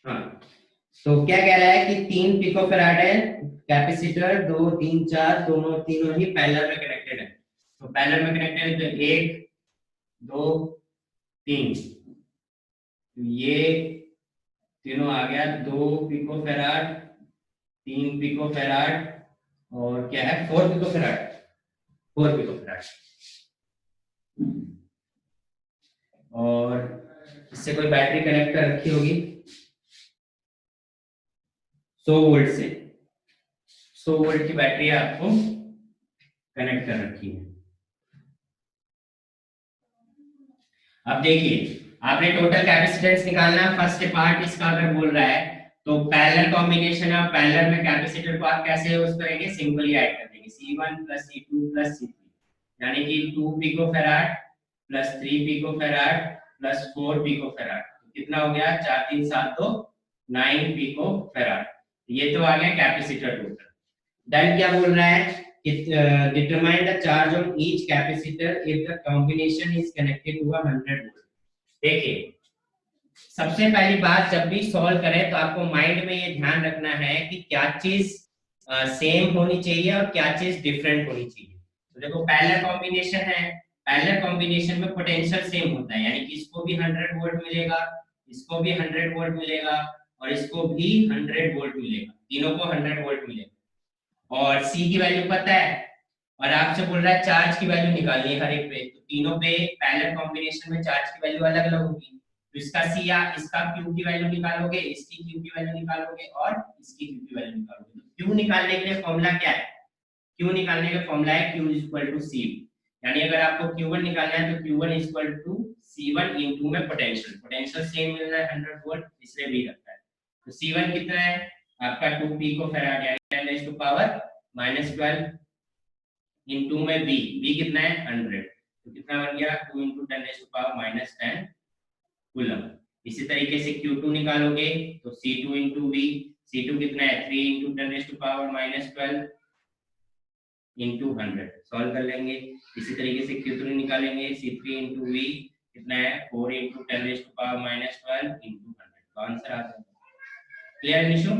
हाँ, तो क्या कह रहा है कि 3 पिकोफैराड है कैपेसिटर, 2 3 4 दोनों तीनों ही पैरेलल में कनेक्टेड है। तो पैरेलल में कनेक्टेड है तो 1 2 3, तो ये तीनों आ गया 2 पिकोफैराड, 3 पिकोफैराड और क्या है 4 पिकोफैराड, 4 पिकोफैराड। और इससे कोई बैटरी कनेक्ट कर रखी होगी 100 वोल्ट से, 100 वोल्ट की बैटरी आपको कनेक्ट कर रखी है। अब देखिए आपने टोटल कैपेसिटेंस निकालना, फर्स्ट पार्ट इसका अगर बोल रहा है तो पैरेलल कॉम्बिनेशन है, पैरेलल में कैपेसिटर को आप कैसे यूज करेंगे, सिंपली ऐड कर देंगे C1 + C2 + C3, यानी कि 2 पिकोफैराड + 3 पिकोफैराड + 4 पिकोफैराड, कितना हो गया 4 3 7 2 9 पिकोफैराड। ये तो आ गया कैपेसिटर टोटल। देन क्या बोल रहा है, determine the charge on each capacitor if the combination is connected to a 100 volt। देखिए सबसे पहली बात, जब भी सॉल्व करें तो आपको माइंड में ये ध्यान रखना है कि क्या चीज सेम होनी चाहिए और क्या चीज डिफरेंट होनी चाहिए। तो देखो पैरेलल कॉम्बिनेशन है, पैरेलल कॉम्बिनेशन में पोटेंशियल सेम होता है, यानी कि इसको भी 100 वोल्ट मिलेगा, इसको भी 100 वोल्ट मिलेगा और इसको भी 100 वोल्ट मिलेगा, तीनों को 100 वोल्ट मिलेगा। और C की वैल्यू पता है और आपसे बोल रहा है चार्ज की वैल्यू निकालनी है हर एक पे, तो तीनों पे पैरेलल कॉम्बिनेशन में चार्ज की वैल्यू अलग अलग होगी। तो इसका C या इसका Q की वैल्यू निकालोगे, इसकी Q की वैल्यू निकालोगे और इसकी Q की वैल्यू निकालोगे। तो Q निकालने के लिए फॉर्मूला क्या है, Q निकालने का फॉर्मूला है Q = C, यानी अगर आपको Q1 निकालना है तो Q1 = C1 इनटू में पोटेंशियल, पोटेंशियल सेम मिल रहा है 100 वोल्ट, इसलिए V रखता है। तो C1 कितना है आपका 2 पिकोफैराड यानी 10⁻⁻12 इनटू में V कितना है 100, तो कितना बन गया 2 × 10⁻−10 कूलम। इसी तरीके से Q2 निकालोगे तो C2 × V, C2 कितना है 3 × 10⁻12 इनटू 100, सॉल्व कर लेंगे। इसी तरीके से Q3 निकालेंगे, C3 × V कितना है 4 × 10⁻12 इनटू 100, तो आंसर आ जाएगा। Clear Nishu?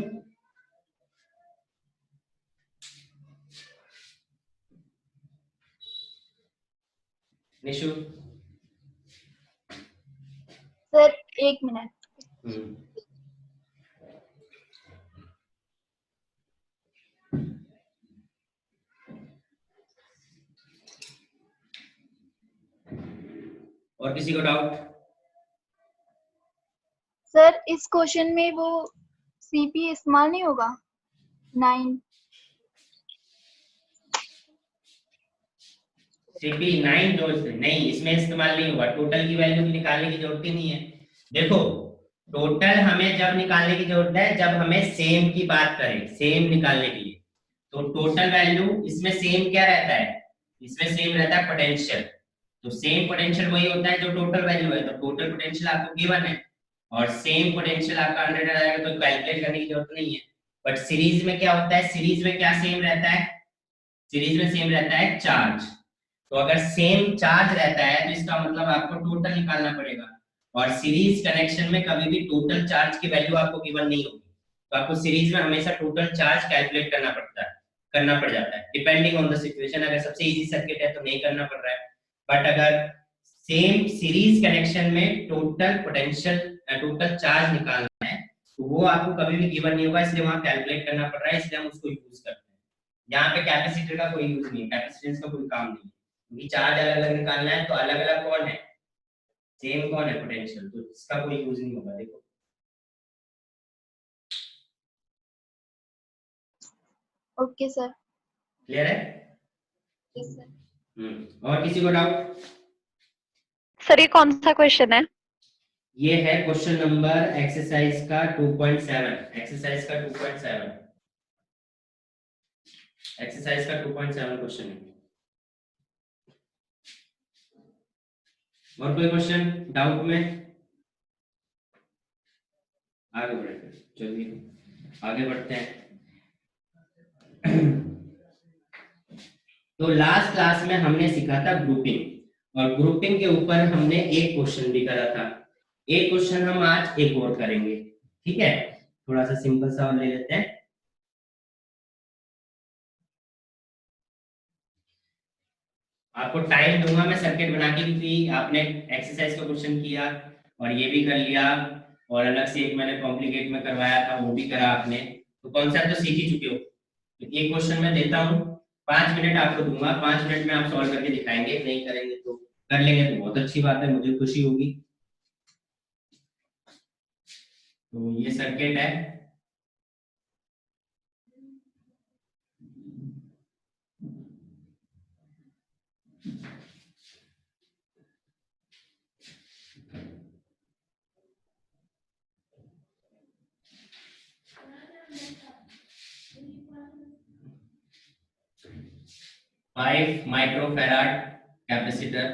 Nishu sir 1 minute. और किसी को डाउट? सर इस क्वेश्चन में वो CP इस्तेमाल नहीं होगा 9? CP9 जो नहीं, इसमें इस्तेमाल नहीं होगा, टोटल की वैल्यू निकालने की जरूरत ही नहीं है। देखो टोटल हमें जब निकालने की जरूरत है जब हमें सेम की बात करें, सेम निकालने के लिए, तो टोटल वैल्यू इसमें सेम क्या रहता है, इसमें सेम रहता है पोटेंशियल, तो सेम पोटेंशियल वही होता है जो टोटल वैल्यू है, तो टोटल पोटेंशियल आपको गिवन है और सेम पोटेंशियल आपका 100 आएगा, तो कैलकुलेट करने की जरूरत नहीं है। बट सीरीज में क्या होता है, सीरीज में क्या सेम रहता है, सीरीज में सेम रहता है चार्ज, तो अगर सेम चार्ज रहता है तो इसका मतलब आपको टोटल निकालना पड़ेगा, और सीरीज कनेक्शन में कभी भी टोटल चार्ज की वैल्यू आपको गिवन नहीं होगी, तो आपको सीरीज में हमेशा टोटल चार्ज कैलकुलेट करना पड़ जाता है डिपेंडिंग ऑन द सिचुएशन। अगर सबसे इजी सर्किट है तो नहीं करना पड़ रहा है, बट अगर सेम सीरीज कनेक्शन में टोटल पोटेंशियल टोटल चार्ज निकालना है तो वो आपको कभी भी गिवन नहीं होगा, इसलिए वहां कैलकुलेट करना पड़ रहा है, इसलिए हम उसको यूज करते हैं। यहाँ पे कैपेसिटर का कोई यूज नहीं है, कैपेसिटेंस का कोई काम नहीं है, क्योंकि चार्ज अलग अलग निकालना है तो अलग अलग कौन है, सेम कौन है पोटेंशियल, तो इसका कोई यूज नहीं होगा। देखो ओके सर। क्लियर है? Yes sir. और किसी को डाउट? सर ये कौन सा क्वेश्चन है? ये है क्वेश्चन नंबर एक्सरसाइज का 2.7, एक्सरसाइज का 2.7, एक्सरसाइज का 2.7 क्वेश्चन है। और कोई क्वेश्चन डाउट में? आगे बढ़ते हैं, चलिए आगे बढ़ते हैं। तो लास्ट क्लास में हमने सीखा था ग्रुपिंग, और ग्रुपिंग के ऊपर हमने एक क्वेश्चन भी करा था, एक क्वेश्चन हम आज एक और करेंगे। ठीक है, थोड़ा सा सिंपल सा और ले लेते हैं। आपको टाइम दूंगा मैं सर्किट बना के, क्योंकि आपने एक्सरसाइज का क्वेश्चन किया और ये भी कर लिया, और अलग से एक मैंने कॉम्प्लिकेट में करवाया था वो भी करा आपने, तो कॉन्सेप्ट तो सीख ही चुके हो। तो एक क्वेश्चन मैं देता हूँ, 5 मिनट आपको दूंगा, 5 मिनट में आप सॉल्व करके दिखाएंगे, नहीं करेंगे तो कर लेंगे तो बहुत अच्छी बात है, मुझे खुशी होगी। तो ये सर्किट है, five microfarad capacitor,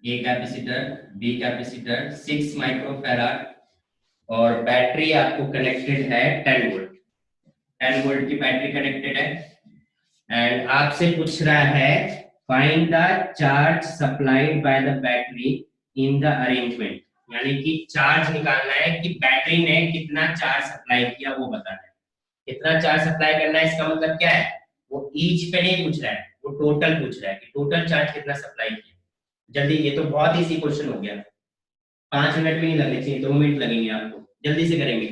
A capacitor, B capacitor, 6 microfarad, और बैटरी आपको कनेक्टेड है 10 वोल्ट, 10 वोल्ट की बैटरी कनेक्टेड है। एंड आपसे पूछ रहा है find the charge supplied by the battery in the arrangement, यानी कि चार्ज निकालना है कि बैटरी ने कितना चार्ज सप्लाई किया वो बताना है। कितना चार्ज सप्लाई करना है इसका मतलब क्या है, वो ईच पे नहीं पूछ रहा है, वो टोटल पूछ रहा है कि टोटल चार्ज कितना सप्लाई किया। जल्दी, ये तो बहुत इजी क्वेश्चन हो गया, 5 मिनट भी नहीं लगने चाहिए, 2 मिनट लगेंगे आपको, जल्दी से करेंगे।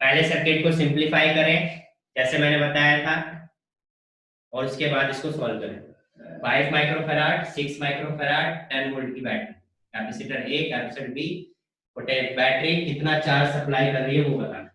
पहले सर्किट को सिंप्लीफाई करें जैसे मैंने बताया था, और उसके बाद इसको सॉल्व करें। 5 माइक्रोफेराड, 6 माइक्रोफेराड, 10 वोल्ट की battery, capacitor A, capacitor B, battery कितना चार्ज सप्लाई कर रही है वो बताना।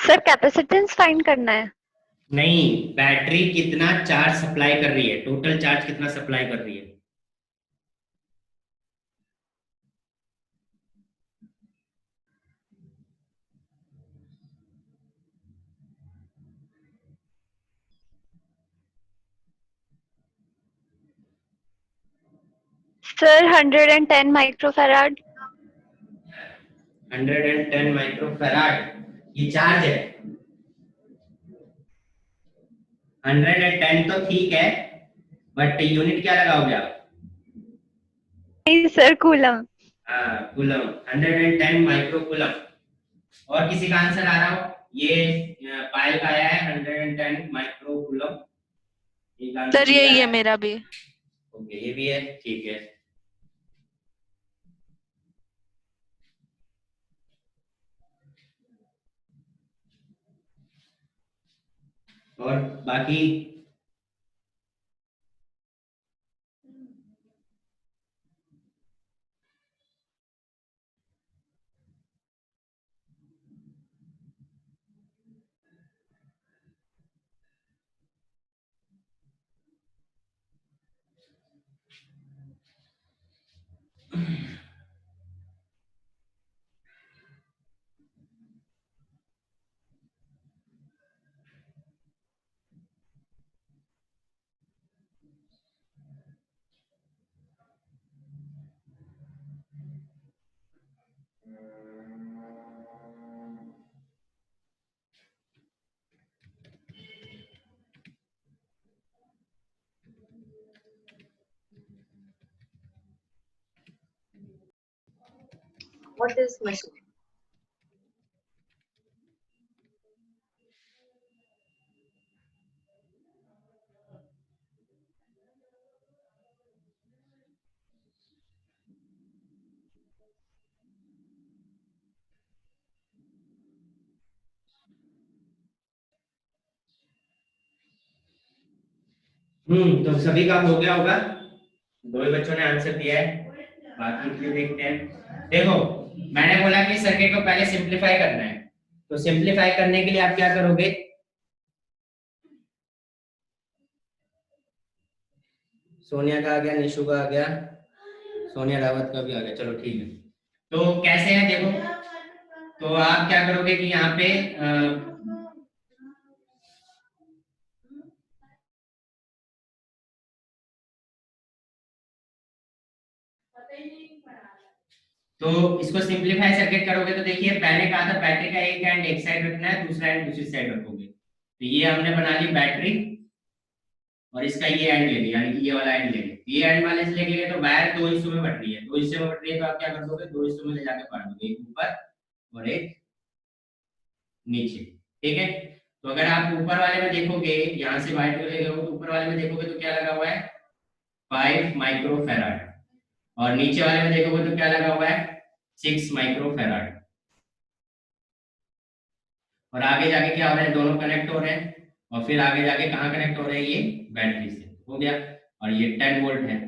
सर कैपेसिटेंस फाइंड करना है। नहीं, बैटरी कितना चार्ज सप्लाई कर रही है, टोटल चार्ज कितना सप्लाई कर रही है। Sir 110 microfarad. 110 माइक्रोफेराड ये चार्ज है। 110 तो ठीक है, बट यूनिट क्या लगाओगे आप। नहीं सर, कूलम। हाँ, कूलम, 110 माइक्रो कूलम। और किसी का आंसर आ रहा हो, ये पायल का आया है 110 माइक्रो कूलम। सर यही है मेरा भी। ओके, ये भी है, ठीक है। और बाकी What is machine? तो सभी का हो गया होगा, 2 ही बच्चों ने आंसर दिया है, बाकी फिर देखते हैं। देखो, मैंने बोला कि सर्किट को पहले सिंपलीफाई करना है, तो सिंपलीफाई करने के लिए आप क्या करोगे, सोनिया का आ गया, निशु का आ गया, सोनिया रावत का भी आ गया, चलो ठीक है। तो कैसे है देखो, तो आप क्या करोगे कि यहाँ पे तो इसको सिंपलीफाई सर्किट करोगे तो देखिए पहले कहा था बैटरी का एक एंड एक साइड रखना है, दूसरा एंड दूसरी साइड रखोगे। तो ये हमने बना ली बैटरी और इसका ये एंड ले लिया, यानी कि ये वाला एंड ले लिया। ये एंड वाले से लेके गए तो वायर दो हिस्सों में बट रही है, दो हिस्सों में बट रही है तो आप क्या कर दोगे, दो हिस्सों में ले जाके काट दोगे, एक ऊपर और एक नीचे, ठीक है। तो अगर आप ऊपर वाले में देखोगे, यहाँ से वायर को ले गए हो तो ऊपर वाले में देखोगे तो क्या लगा हुआ है 5 माइक्रोफैराड, और नीचे वाले में देखोगे तो क्या लगा हुआ है 6 माइक्रोफैराड। और आगे जाके क्या हो रहा है, दोनों कनेक्ट हो रहे हैं, और फिर आगे जाके कहाँ कनेक्ट हो रहे हैं, ये बैटरी से हो गया, और ये 10 वोल्ट है।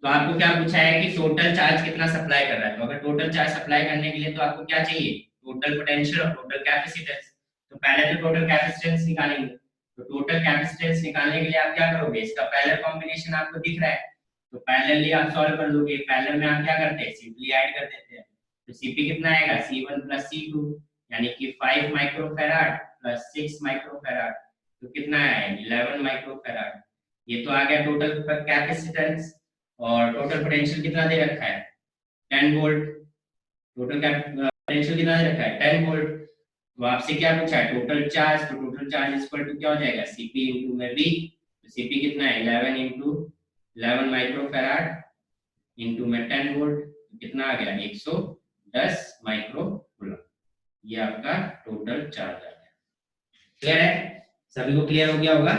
तो आपको क्या पूछा है कि टोटल चार्ज कितना सप्लाई कर रहा है। तो अगर टोटल चार्ज सप्लाई करने के लिए तो आपको क्या चाहिए, टोटल पोटेंशियल और टोटल कैपेसिटेंस। तो पहले तो टोटल कैपेसिटेंस निकालेंगे। तो टोटल कैपेसिटेंस निकालने के लिए आप क्या करोगे, इसका पैरेलल कॉम्बिनेशन आपको दिख रहा है, तो पैरेलली आप सॉल्व कर लोगे। पैरेलल में आप क्या करते हैं, सिंपली ऐड कर देते हैं। तो Cp कितना आएगा, C1 + C2, यानी कि 5 माइक्रोफैराड प्लस 6 माइक्रोफैराड, तो कितना है 11 माइक्रोफैराड। ये तो आ गया टोटल कैपेसिटेंस। और टोटल पोटेंशियल कितना दे रखा है 10 वोल्ट, टोटल पोटेंशियल कितना दे रखा है 10 वोल्ट। तो आपसे क्या पूछा है टोटल चार्ज, तो टोटल चार्ज इक्वल टू क्या हो जाएगा Cp इंटू में V। तो Cp कितना है 11 इंटू 11 माइक्रोफैराड इंटू में 10 वोल्ट, कितना आ गया 110 माइक्रोकूलम। ये आपका टोटल चार्ज आ गया। क्लियर है, सभी को क्लियर हो गया होगा।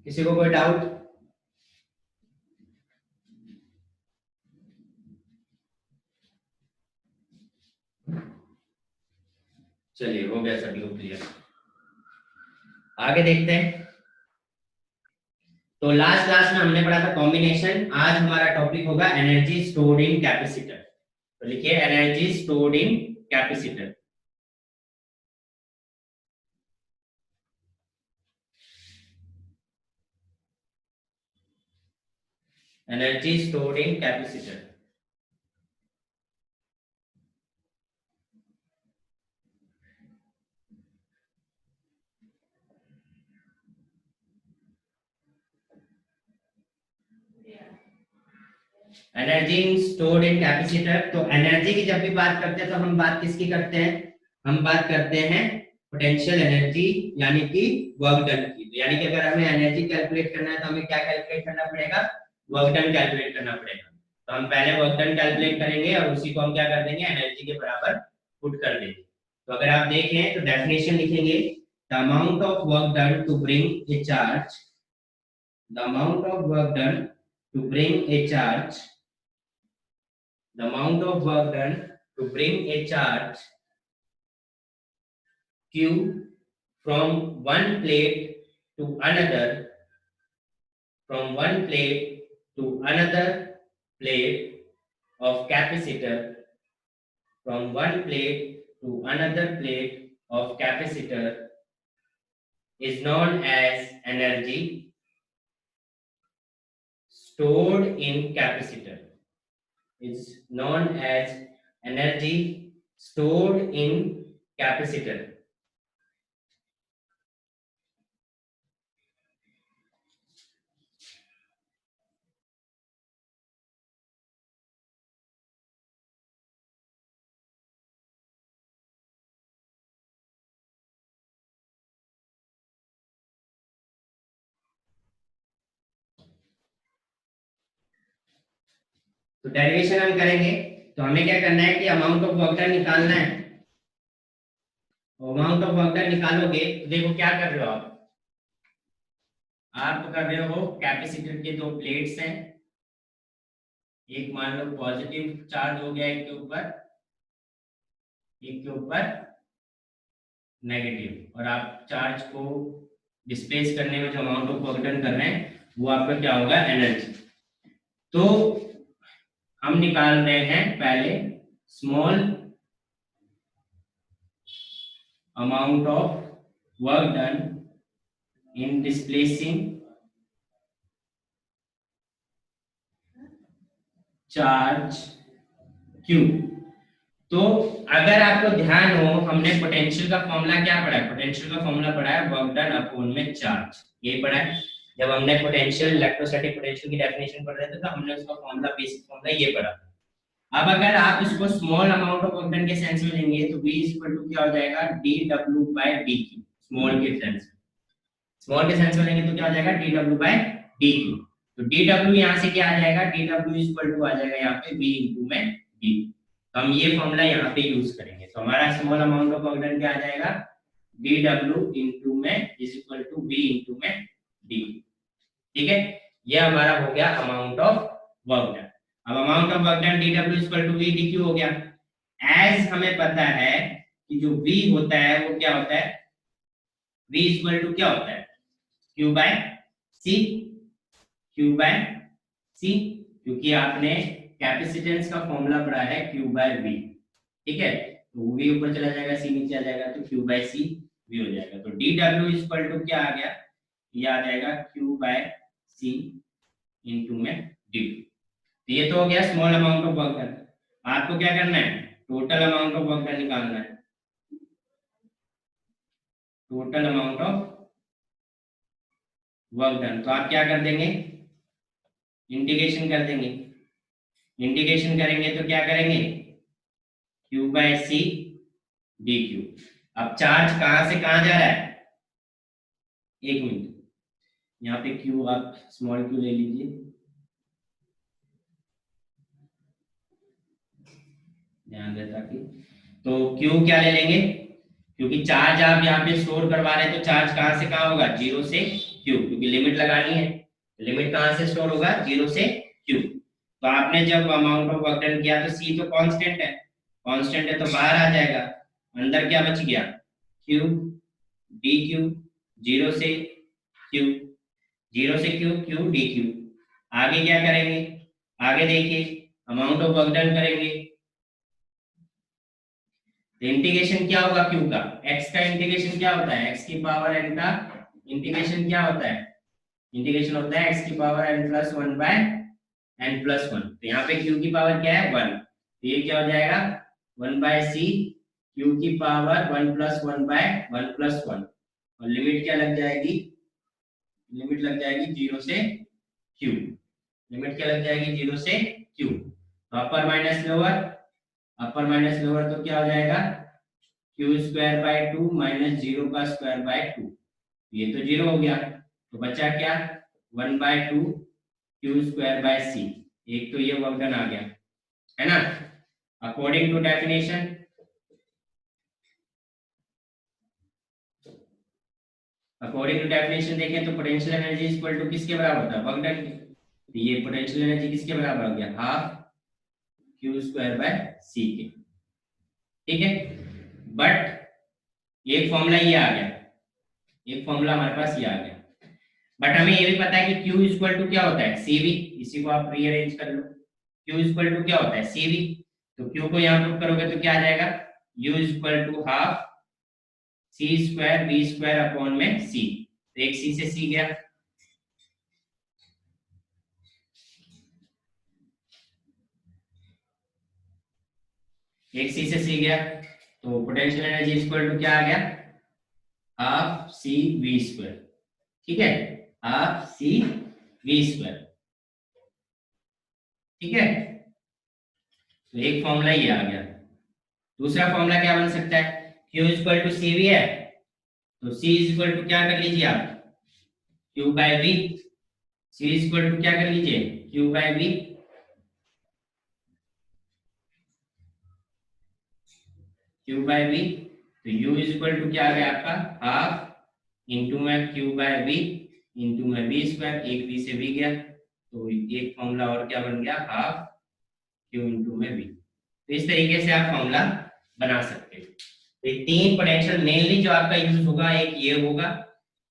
किसी को कोई डाउट? चलिए हो गया सभी को क्लियर। आगे देखते हैं। तो लास्ट क्लास में हमने पढ़ा था कॉम्बिनेशन, आज हमारा टॉपिक होगा एनर्जी स्टोर्ड इन कैपेसिटर। तो लिखिए energy stored in capacitor. Energy stored in capacitor. Energy stored in capacitor. तो एनर्जी की जब भी बात करते हैं तो हम बात किसकी करते हैं, हम बात करते हैं पोटेंशियल एनर्जी यानी कि वर्क डन की। तो यानी कि अगर हमें एनर्जी कैलकुलेट करना है तो हमें क्या कैलकुलेट करना पड़ेगा, वर्क डन कैलकुलेट करना पड़ेगा। तो हम पहले वर्क डन कैलकुलेट करेंगे और उसी को हम क्या कर देंगे एनर्जी के बराबर पुट कर देंगे। तो अगर आप देखें तो डेफिनेशन लिखेंगे the amount of work done to bring a charge, the amount of work done to bring a charge, the amount of work done to bring a charge Q from one plate to another, from one plate to another plate of capacitor, from one plate to another plate of capacitor is known as energy stored in capacitor, is known as energy stored in capacitor. तो derivation हम करेंगे तो हमें क्या करना है कि amount of work done निकालना है। अमाउंट ऑफ वर्क डन निकालोगे तो देखो क्या कर रहे हो आप कर रहे हो कैपेसिटर के दो प्लेट्स हैं, एक मान लो पॉजिटिव चार्ज हो गया एक के ऊपर, एक के ऊपर नेगेटिव, और आप चार्ज को डिस्प्लेस करने में जो अमाउंट ऑफ वर्क डन कर रहे हैं वो आपका क्या होगा एनर्जी। तो हम निकाल रहे हैं पहले small amount of work done in displacing charge Q। तो अगर आपको ध्यान हो, हमने पोटेंशियल का फॉर्मूला क्या पढ़ा है? पोटेंशियल का फॉर्मूला पढ़ा है वर्क डन अपॉन में चार्ज, ये पढ़ा है। जब हमने पोटेंशियल, इलेक्ट्रोस्टैटिक पोटेंशियल की डेफिनेशन पढ़ रहे थे तो हमने उसका फॉर्मूला, बेसिक फॉर्मूला ये पढ़ा। अब अगर आप इसको small amount of work done के सेंस में लेंगे तो V क्या हो जाएगा? dW/dQ। स्मॉल के सेंस में, स्मॉल के सेंस में लेंगे तो क्या हो जाएगा? dW/dQ। तो dW यहाँ से क्या आ जाएगा? dW आ जाएगा यहाँ पे V into में D। तो हम ये फॉर्मूला यहाँ पे यूज करेंगे। तो हमारा small amount of work done क्या आ जाएगा? dW into में is equal to V into में D। ठीक है, ये हमारा हो गया अमाउंट ऑफ वर्क डन। अब amount of work done dW equal to V dQ हो गया। एज हमें पता है कि जो V होता है वो क्या होता है? V इक्वल टू क्या होता है? Q by C। Q by C, क्योंकि आपने कैपेसिटेंस का फॉर्मूला पढ़ा है Q बाय V। ठीक है, तो V ऊपर चला जाएगा, C नीचे आ जाएगा, तो Q बाय C V हो जाएगा। तो dW इक्वल टू क्या आ गया? ये आ जाएगा Q बाय C इंटू में D। तो ये तो हो गया small amount of work done. आपको क्या करना है? Total amount of work done निकालना है। Total amount of work done, तो आप क्या कर देंगे? इंटीग्रेशन कर देंगे। इंटीग्रेशन करेंगे तो क्या करेंगे? Q by C dQ। अब चार्ज कहां से कहां जा रहा है? एक मिनट, यहाँ पे Q आप स्मॉल Q ले लीजिए, ध्यान दे ताकि। तो Q क्या ले लेंगे? क्योंकि चार्ज आप यहाँ पे स्टोर करवा रहे हैं तो चार्ज कहां से कहां होगा? 0 से Q, क्योंकि लिमिट लगानी है। लिमिट कहां से स्टोर होगा? 0 से Q। तो आपने जब अमाउंट ऑफ वर्क डन किया तो C तो कांस्टेंट है, कांस्टेंट है तो बाहर आ जाएगा। अंदर क्या बच गया? Q dQ, 0 से Q, 0 से Q, Q dQ। आगे क्या करेंगे? आगे देखिए, अमाउंट ऑफ वर्क डन करेंगे तो इंटीग्रेशन क्या होगा? Q का, x का इंटीग्रेशन क्या होता है? x की पावर n का इंटीग्रेशन क्या होता है? इंटीग्रेशन होता है x की power n plus 1 by n plus 1। तो यहाँ पे Q की पावर क्या है? 1। तो ये क्या हो जाएगा? 1 बाय C Q की पावर 1 प्लस 1 बाय 1 प्लस 1। और लिमिट क्या लग जाएगी? लिमिट लग जाएगी 0 से Q। लिमिट क्या लग जाएगी? 0 से Q। तो अपर माइनस लोअर, अपर माइनस लोअर तो क्या हो जाएगा? Q स्क्वायर बाय 2 माइनस 0 का स्क्वायर बाय 2। ये तो 0 हो गया, तो बचा क्या? 1 by 2 Q square by C। एक तो ये वर्क डन आ गया, है ना? According to definition, according to definition देखें तो पोटेंशियल एनर्जी इक्वल टू किसके बराबर होता है? वर्क डन के। तो ये पोटेंशियल एनर्जी किसके बराबर हो गया? Half Q square by C के। ठीक है, बट एक फॉर्मूला ये आ गया, एक फॉर्मूला हमारे पास ये आ गया, बट हमें ये भी पता है कि Q इक्वल टू क्या होता है? CV। इसी को आप रीअरेंज कर लो। Q इक्वल टू क्या होता है? CV। तो Q को यहाँ पुट करोगे तो क्या आ जाएगा? U equal to half C square V square upon में C। तो एक C से C गया, एक C से C गया, तो पोटेंशियल एनर्जी इक्वल टू क्या आ गया? Half C V square. ठीक है, हाफ C V स्क्वायर। ठीक है, तो एक फॉर्मूला ये आ गया। दूसरा फॉर्मूला क्या बन सकता है? Q इक्वल टू CV है, तो C इक्वल टू क्या कर लीजिए आप? Q by V। C equal to क्या कर लीजिए? Q by V। Q by V, तो U इक्वल टू क्या आ गया आपका? हाफ इंटू में Q बाय V इंटू में V स्क्वायर। एक V से V गया, तो एक फॉर्मूला और क्या बन गया? हाफ Q इंटू में V। तो इस तरीके से आप फॉर्मूला बना सकते हो। तो ये तीन पोटेंशियल मेनली जो आपका यूज होगा, एक ये होगा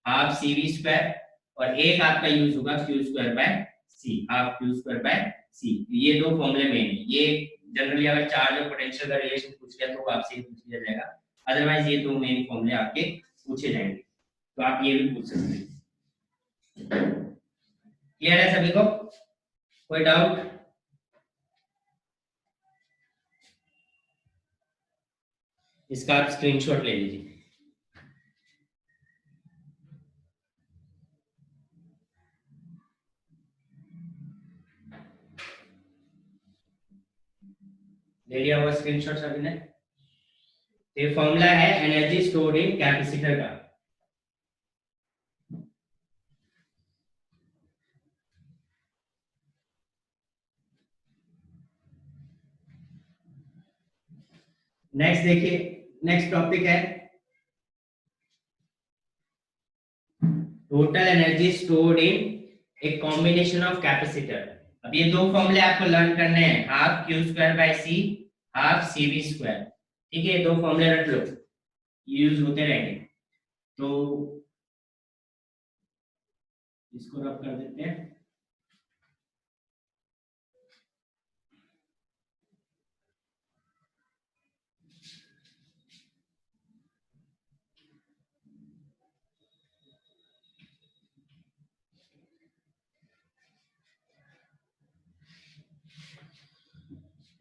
हाफ CV स्क्वायर, और एक आपका यूज होगा Q square by C, half Q square by C। ये दो फॉर्मूले मेन है। ये जनरली अगर चार्ज और पोटेंशियल का रिलेशन पूछ लिया तो आपसे पूछ लिया जाएगा, अदरवाइज ये दो मेन फॉर्मूले आपके पूछे जाएंगे, तो आप ये भी पूछ सकते हैं। क्लियर है सभी को? कोई डाउट? इसका आप स्क्रीनशॉट ले लीजिए। ले लिया हुआ स्क्रीनशॉट सभी ने? ये फॉर्मूला है एनर्जी स्टोर्ड इन कैपेसिटर का। नेक्स्ट देखिए, नेक्स्ट टॉपिक है total energy stored in a combination of capacitor. अब ये दो फॉर्मूले आपको लर्न करने हैं, half Q square by C, half C V square. ठीक है, दो फॉर्मूले रख लो, यूज होते रहेंगे। तो इसको रब कर देते हैं।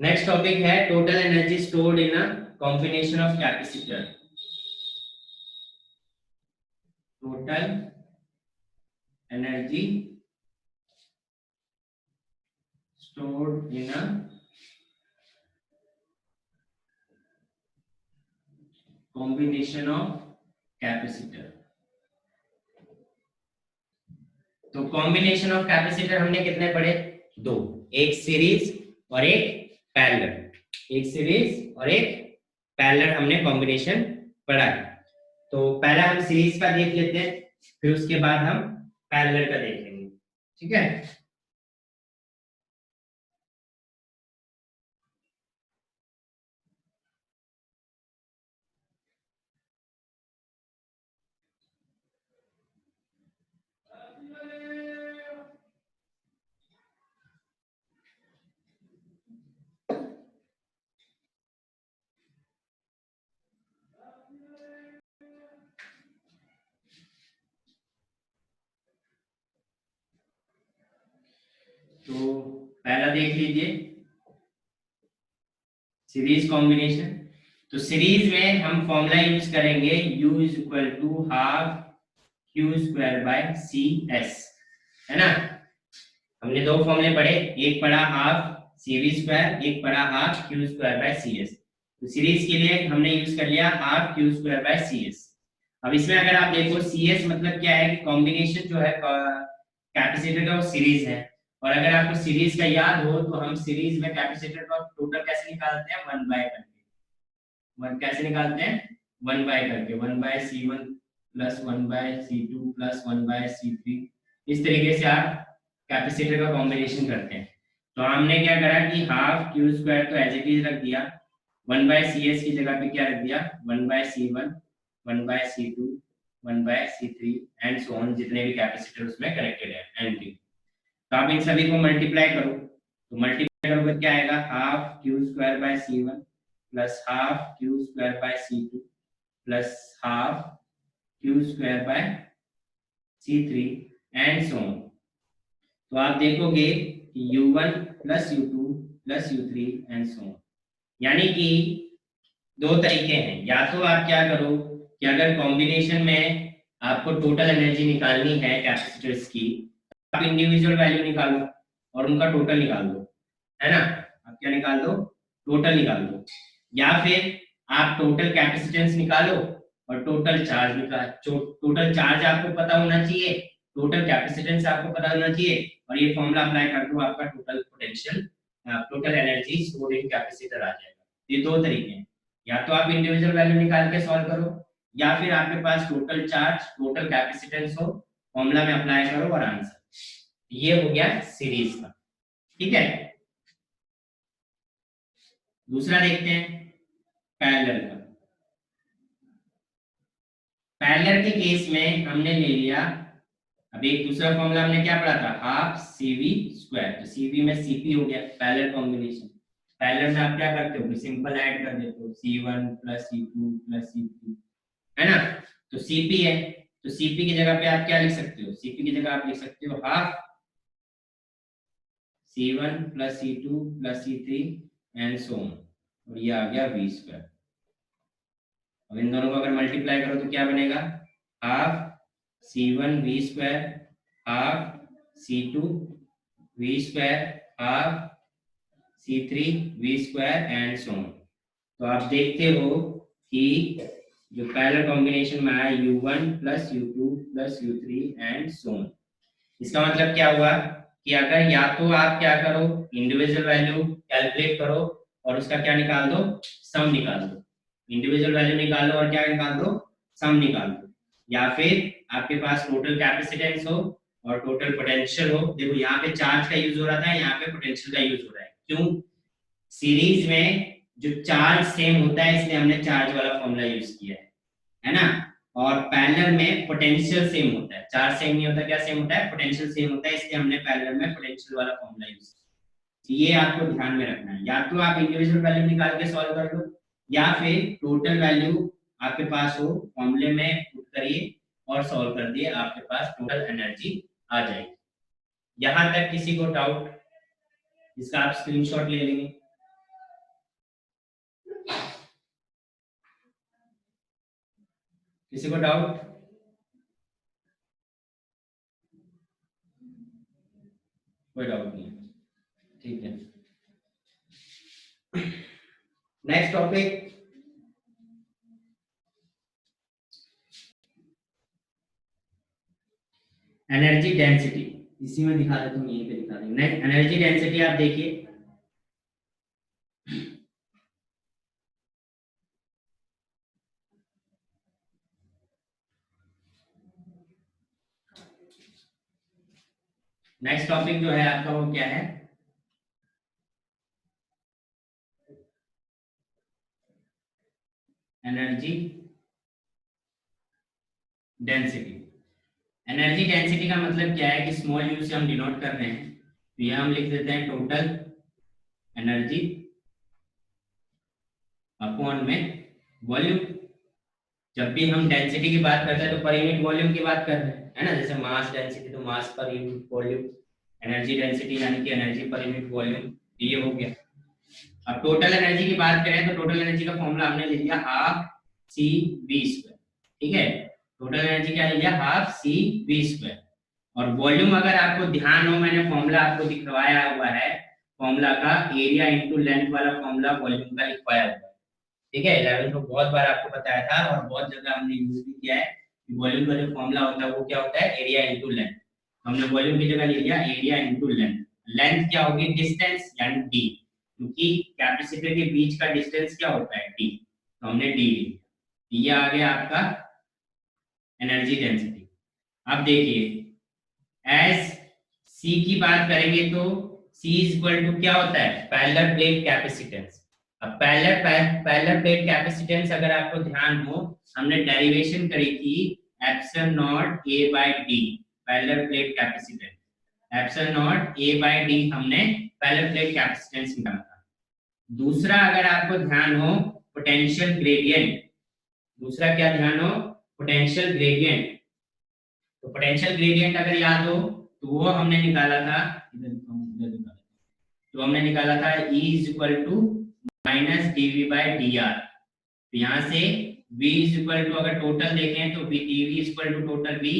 नेक्स्ट टॉपिक है total energy stored in a combination of capacitor. Total energy stored in a combination of capacitor. तो कॉम्बिनेशन ऑफ कैपेसिटर हमने कितने पढ़े? दो, एक सीरीज और एक पैरेलल। एक सीरीज और एक पैरेलल हमने कॉम्बिनेशन पढ़ा है। तो पहला हम सीरीज का देख लेते हैं, फिर उसके बाद हम पैरेलल का देख लेंगे। ठीक है, तो पहला देख लीजिए सीरीज कॉम्बिनेशन। तो सीरीज में हम फॉर्मूला यूज करेंगे U is equal to half Q square by C S, है ना। हमने दो फॉर्मूले पढ़े, एक पढ़ा हाफ सी वी स्क्वायर, एक पढ़ा half Q square by C S. तो सीरीज के लिए हमने यूज कर लिया half Q square by C S. अब इसमें अगर आप देखो सी एस मतलब क्या है कि कॉम्बिनेशन जो है कैपेसिटर का वो सीरीज है। और अगर आपको सीरीज का याद हो तो हम सीरीज में कैपेसिटर का टोटल कैसे निकालते हैं? 1 बाय करके। 1 कैसे निकालते हैं? 1 बाय करके, 1 by C1 plus 1 by C2 plus 1 by C3। इस तरीके से आप कैपेसिटर का कॉम्बिनेशन करते हैं। तो हमने क्या करा कि हाफ क्यू स्क्वायर तो एज इट इज रख दिया, 1 बाय सी एस की जगह पे क्या रख दिया? 1 by C1, 1 by C2, 1 by C3 and so on, जितने भी कैपेसिटर उसमें कनेक्टेड है एंटी। तो आप इन सभी को मल्टीप्लाई करो, तो मल्टीप्लाई करोगे क्या आएगा? Half Q square bye C1 plus half Q square bye C2 plus half Q square bye C3 and so on. तो आप देखोगे कि U1 plus U2 plus U3 and so on. यानी कि दो तरीके हैं, या तो आप क्या करो कि अगर कॉम्बिनेशन में आपको टोटल एनर्जी निकालनी है कैपेसिटर्स की, आप इंडिविजुअल वैल्यू निकालो और उनका टोटल निकाल दो, है ना। आप क्या निकाल दो? टोटल निकाल दो। या फिर आप टोटल कैपेसिटेंस निकालो और टोटल चार्ज निकाल, टोटल चार्ज आपको पता होना चाहिए, टोटल कैपेसिटेंस आपको पता होना चाहिए, और ये फॉर्मूला अप्लाई कर दो, आपका total potential, total energy stored in capacitor आ जाएगा। ये दो तरीके हैं, या तो आप इंडिविजुअल वैल्यू निकाल के सॉल्व करो, या फिर आपके पास टोटल चार्ज टोटल कैपेसिटेंस हो, फॉर्मूला में अप्लाई करो और आंसर। ये हो गया सीरीज का। ठीक है, दूसरा देखते हैं पैरेलल का। पैरेलल के केस में हमने ले लिया, अब एक दूसरा फॉर्मूला हमने क्या पढ़ा था? Half CV square. तो सीवी में सीपी हो गया, पैरेलल कॉम्बिनेशन। पैरेलल में आप क्या करते हो? सिंपल ऐड कर देते हो, C1 plus C2 plus C3, है ना। तो सीपी है, तो Cp की जगह पे आप क्या लिख सकते हो, Cp की जगह आप लिख सकते हो half C1 plus C2 plus C3 and so on, और ये आ गया v स्क्वायर। अब इन दोनों को अगर मल्टीप्लाई करो तो क्या बनेगा, half C1 v square half C2 v square half C3 v square and so on. तो आप देखते हो कि जो पैरेलल कॉम्बिनेशन में आया U1 plus U2 plus U3 and so on, इसका मतलब क्या हुआ कि अगर या तो आप क्या करो, इंडिविजुअल वैल्यू कैलकुलेट करो और उसका क्या निकाल दो, सम निकाल दो, इंडिविजुअल वैल्यू निकाल लो और क्या निकाल दो, सम निकाल दो, या फिर आपके पास टोटल कैपेसिटेंस हो और टोटल पोटेंशियल हो। देखो यहाँ पे चार्ज का यूज हो रहा था, यहाँ पे पोटेंशियल का यूज हो रहा है, क्यों, सीरीज में जो चार्ज सेम होता है इसलिए हमने चार्ज वाला फॉर्मूला यूज किया है ना, और पैरेलल में पोटेंशियल सेम होता है, चार्ज सेम नहीं होता, क्या सेम होता है, पोटेंशियल सेम होता है, इसलिए हमने पैरेलल में पोटेंशियल वाला फॉर्मूला यूज किया। ये आपको ध्यान में रखना है, या तो आप इंडिविजुअल वैल्यू निकाल के सॉल्व कर लो या फिर टोटल वैल्यू आपके पास हो, फॉर्मूले में पुट करिए और सॉल्व कर दिए, आपके पास टोटल एनर्जी आ जाएगी। यहां तक किसी को डाउट, इसका आप स्क्रीनशॉट ले लेंगे। किसी को डाउट, कोई डाउट नहीं, ठीक है। नेक्स्ट टॉपिक, एनर्जी डेंसिटी, इसी में दिखा देता हूँ, यहीं पे दिखा देंगे। नेक्स्ट एनर्जी डेंसिटी आप देखिए, नेक्स्ट टॉपिक जो है आपका वो क्या है, एनर्जी डेंसिटी। एनर्जी डेंसिटी का मतलब क्या है कि स्मॉल यू से हम डिनोट कर रहे हैं, तो यह हम लिख देते हैं टोटल एनर्जी अपॉन में वॉल्यूम। जब भी हम डेंसिटी की बात करते हैं तो पर यूनिट वॉल्यूम की बात कर रहे हैं, है ना, जैसे मास डेंसिटी तो मास per unit volume, energy density यानी कि एनर्जी पर यूनिट वॉल्यूम, ये हो गया। अब टोटल एनर्जी की बात करें तो टोटल एनर्जी का फॉर्मूला हमने ले लिया हाफ सी वी स्क्वायर, ठीक है, टोटल एनर्जी क्या ले लिया, हाफ सी वी स्क्वायर। और वॉल्यूम अगर आपको ध्यान हो, मैंने फॉर्मूला आपको दिखवाया हुआ है, फॉर्मूला का एरिया इनटू लेंथ वाला फॉर्मूला वॉल्यूम का लिखवाया हुआ है, ठीक है, 11th में बहुत बार आपको बताया था और बहुत जगह हमने यूज भी किया है कि वॉल्यूम का जो फॉर्मूला होता है वो क्या होता है, एरिया इनटू लेंथ। हमने वॉल्यूम की जगह ले लिया एरिया इनटू लेंथ। लेंथ क्या होगी, डिस्टेंस यानी डी, क्योंकि कैपेसिटर के बीच का डिस्टेंस क्या होता है, डी, तो हमने डी लिया। ये आ गया आपका एनर्जी डेंसिटी। अब देखिए एस सी की बात करेंगे तो सी इज इक्वल टू क्या होता है, पैरेलल प्लेट कैपेसिटेंस। अब पैरेलल प्लेट कैपेसिटेंस अगर आपको ध्यान हो, हमने डेरिवेशन करी थी epsilon naught A by D, parallel plate capacitance, epsilon naught A by D हमने पैरेलल प्लेट कैपेसिटेंस निकाला था। दूसरा अगर आपको ध्यान हो पोटेंशियल ग्रेडियंट, दूसरा क्या ध्यान हो, पोटेंशियल ग्रेडियंट। तो पोटेंशियल ग्रेडियंट अगर याद हो तो वो हमने निकाला था, तो हमने निकाला था E is equal to minus dv by dr। तो यहाँ से V इज इक्वल टू अगर टोटल देखें तो dv is equal to total V,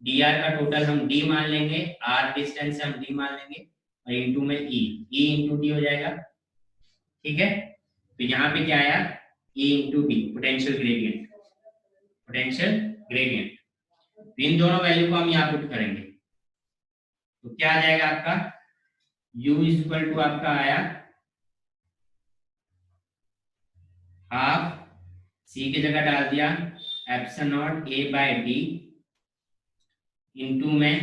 dr का टोटल हम d मान लेंगे, r डिस्टेंस से हम d मान लेंगे और इनटू में E इनटू d हो जाएगा, ठीक है। तो यहाँ पे क्या आया, E into d, potential gradient, potential gradient. इन दोनों वैल्यू को हम यहाँ पुट करेंगे तो क्या आ जाएगा आपका, U इज इक्वल टू आपका आया हाफ C की जगह डाल दिया epsilon naught A by D into में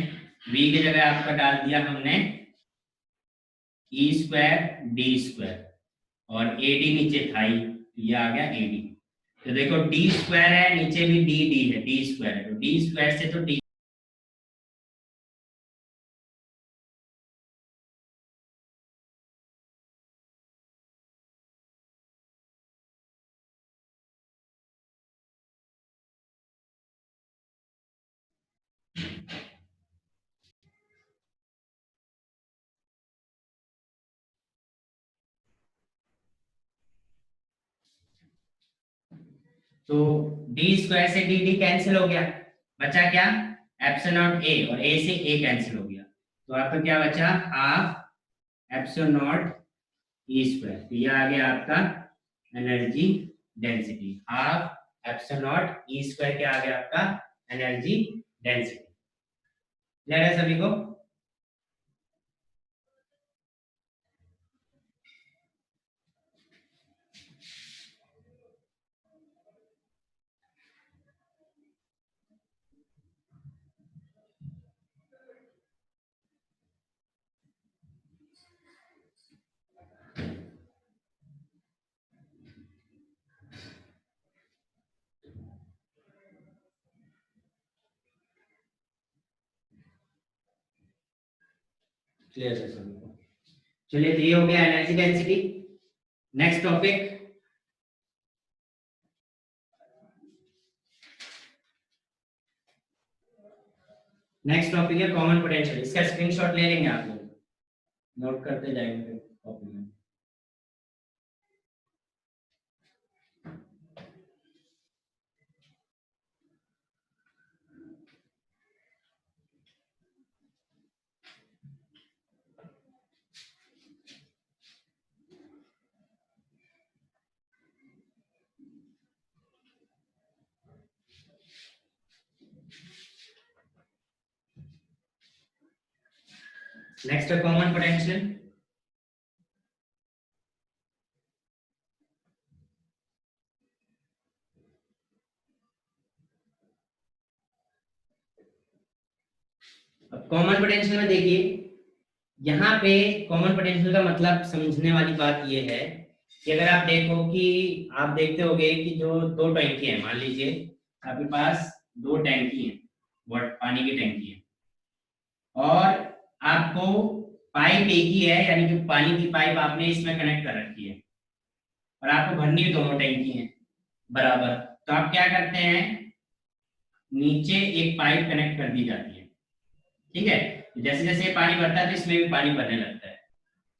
V की जगह आपका डाल दिया हमने E स्क्वायर डी स्क्वायर और AD नीचे था ही, तो ये आ गया AD। तो देखो D स्क्वायर है, नीचे भी D है, D स्क्वायर है, तो D स्क्वायर से तो D तो डी स्क्वायर से डी डी कैंसिल हो गया, बचा क्या एप्सिलॉन नॉट ए, और ए से ए कैंसिल हो गया, तो आपका क्या बचा half epsilon not E square. तो ये आ गया आपका energy density, half epsilon not E square क्या आ गया आपका एनर्जी डेंसिटी। क्लियर है सभी को? क्लियर है सभी को? चलिए, तो ये हो गया एनर्जी डेंसिटी। नेक्स्ट टॉपिक, है कॉमन पोटेंशियल। इसका स्क्रीनशॉट ले लेंगे आप लोग, नोट करते जाएंगे कॉपी में। नेक्स्ट है कॉमन पोटेंशियल। अब कॉमन पोटेंशियल में देखिए, यहाँ पे कॉमन पोटेंशियल का मतलब समझने वाली बात ये है कि अगर आप देखो कि आप देखते होगे कि जो दो टैंकी है, मान लीजिए आपके पास दो टैंकी है, पानी की टैंकी है, और आपको पाइप एक ही है, यानी कि पानी की पाइप आपने इसमें कनेक्ट कर रखी है, और आपको भरनी दोनों टैंकी है बराबर। तो आप क्या करते हैं, नीचे एक पाइप कनेक्ट कर दी जाती है, ठीक है। जैसे जैसे पानी बढ़ता है तो इसमें भी पानी भरने लगता है।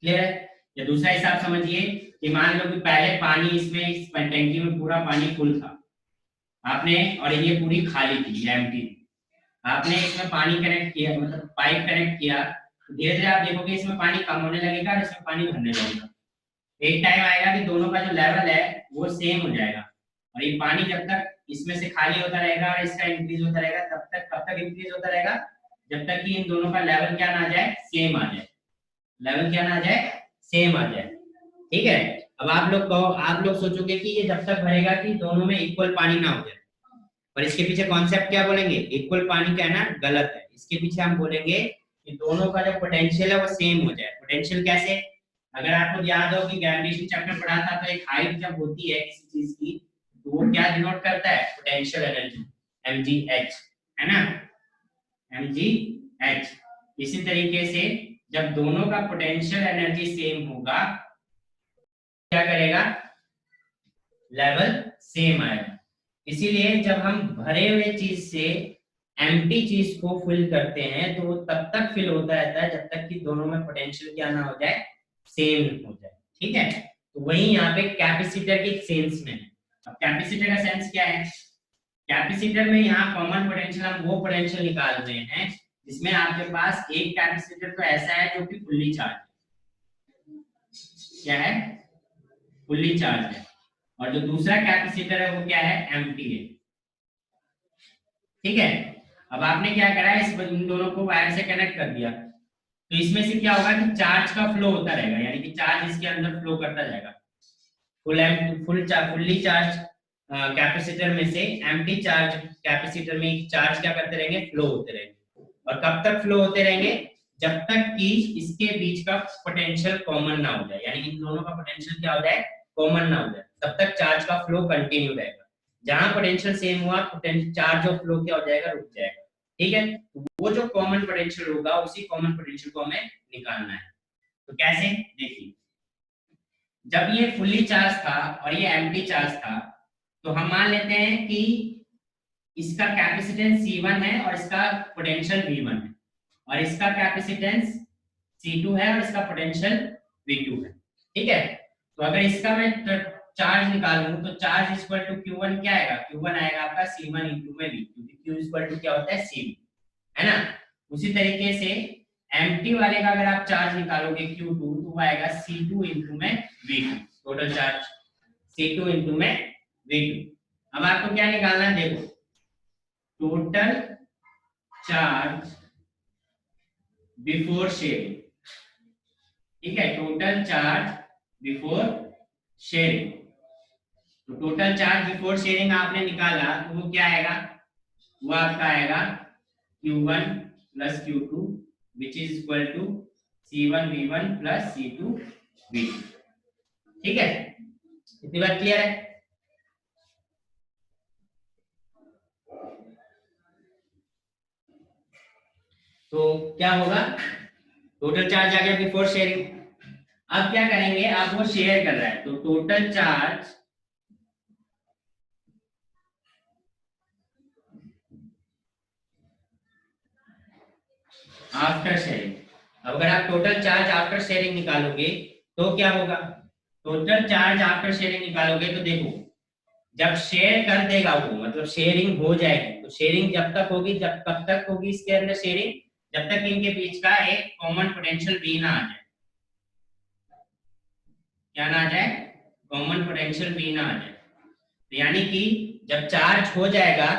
क्लियर है? या दूसरा हिसाब समझिए कि मान लो कि पहले पानी इसमें इस टैंकी में पूरा पानी फुल था आपने, और ये पूरी खाली थी, एम्प्टी थी, आपने इसमें पानी कनेक्ट किया, मतलब पाइप कनेक्ट किया, तो धीरे धीरे आप देखोगे इसमें पानी कम होने लगेगा और इसमें पानी भरने लगेगा। एक टाइम आएगा कि दोनों का जो लेवल है वो सेम हो जाएगा, और ये पानी जब तक इसमें से खाली होता रहेगा और इसका इंक्रीज होता रहेगा, तब तक कब तक इंक्रीज होता रहेगा, जब तक कि इन दोनों का लेवल क्या ना आ जाए, सेम आ जाए। लेवल क्या ना आ जाए, सेम आ जाए। ठीक है। अब आप लोग सोचोगे कि ये जब तक भरेगा कि दोनों में इक्वल पानी ना हो जाए, पर इसके पीछे कॉन्सेप्ट क्या बोलेंगे, इक्वल पानी कहना गलत है। इसके पीछे हम बोलेंगे कि दोनों का जो पोटेंशियल है वो सेम हो जाए। पोटेंशियल कैसे, अगर आपको याद हो कि ग्रेविटेशन चैप्टर पढ़ा था, तो एक हाइट जब होती है किसी चीज की, तो वो क्या डिनोट करता है, पोटेंशियल एनर्जी, mgh, है ना, mgh। इसी तरीके से जब दोनों का पोटेंशियल एनर्जी सेम होगा, क्या करेगा, लेवल सेम आएगा। इसीलिए जब हम भरे हुए चीज से एम्प्टी चीज को फिल करते हैं, तो वो तब तक फिल होता रहता है जब तक कि दोनों में पोटेंशियल क्या ना हो जाए, सेम हो जाए। ठीक है। तो वही यहाँ पे कैपेसिटर के सेंस में है। अब कैपेसिटर का सेंस क्या है, कैपेसिटर में यहाँ कॉमन पोटेंशियल हम वो पोटेंशियल निकाल रहे हैं जिसमें आपके पास एक कैपेसिटर तो ऐसा है जो कि फुल्ली चार्ज है, क्या है, फुल्ली चार्ज है, और जो दूसरा कैपेसिटर है वो क्या है, एम्प्टी है। ठीक है। अब आपने क्या करा है, इन दोनों को वायर से कनेक्ट कर दिया, तो इसमें से क्या होगा कि चार्ज का फ्लो होता रहेगा, यानी कि चार्ज इसके अंदर फ्लो करता जाएगा। फुल्ली चार्ज कैपेसिटर में से एम्प्टी चार्ज कैपेसिटर में चार्ज क्या करते रहेंगे, फ्लो होते रहेंगे। और कब तक फ्लो होते रहेंगे, जब तक कि इसके बीच का पोटेंशियल कॉमन ना हो जाए, यानी इन दोनों का पोटेंशियल क्या हो जाए, कॉमन ना हो जाए, तब तक चार्ज का फ्लो कंटिन्यू रहेगा। जहां पोटेंशियल सेम हुआ, चार्ज ऑफ फ्लो क्या हो जाएगा, रुक जाएगा। ठीक है। तो वो जो कॉमन पोटेंशियल होगा, उसी कॉमन पोटेंशियल को हमें निकालना है। तो कैसे, देखिए, जब ये फुल्ली चार्ज था और ये एम्प्टी चार्ज था, तो हम मान लेते हैं कि इसका कैपेसिटेंस C1 है और इसका पोटेंशियल V1 है, और इसका कैपेसिटेंस C2 है और इसका पोटेंशियल V2 है। ठीक है। तो अगर इसका मैं चार्ज निकालूं तो चार्ज इक्वल टू Q1 क्या आएगा, Q1 आएगा आपका C1 इंटू में V, क्योंकि Q इक्वल टू क्या होता है CV, है ना। उसी तरीके से एम्प्टी वाले का अगर आप चार्ज निकालोगे Q2 तो वो आएगा C2 इंटू में V2, total charge C2 into में V2। अब आपको क्या निकालना है, देखो टोटल चार्ज बिफोर शेयरिंग, ठीक है, टोटल चार्ज बिफोर शेयरिंग। तो टोटल चार्ज बिफोर शेयरिंग आपने निकाला तो वो क्या आएगा, वो आपका आएगा Q1 plus Q2 which is equal to C1 V1 plus C2 V2, ठीक है, इतनी बात क्लियर है। तो क्या होगा, टोटल चार्ज आ गया बिफोर शेयरिंग। अब क्या करेंगे, आप वो शेयर कर रहा है तो टोटल चार्ज आफ्टर शेयरिंग। अब अगर आप टोटल चार्ज आफ्टर शेयरिंग निकालोगे तो क्या होगा, टोटल चार्ज आफ्टर शेयरिंग निकालोगे तो देखो जब शेयर कर देगा वो, मतलब शेयरिंग हो जाएगी, तो शेयरिंग जब तक होगी, जब कब तक होगी इसके अंदर शेयरिंग, जब तक इनके बीच का एक कॉमन पोटेंशियल V ना आ जाए। क्या ना आ जाए, कॉमन पोटेंशियल V ना आ जाए। तो यानी कि जब चार्ज हो जाएगा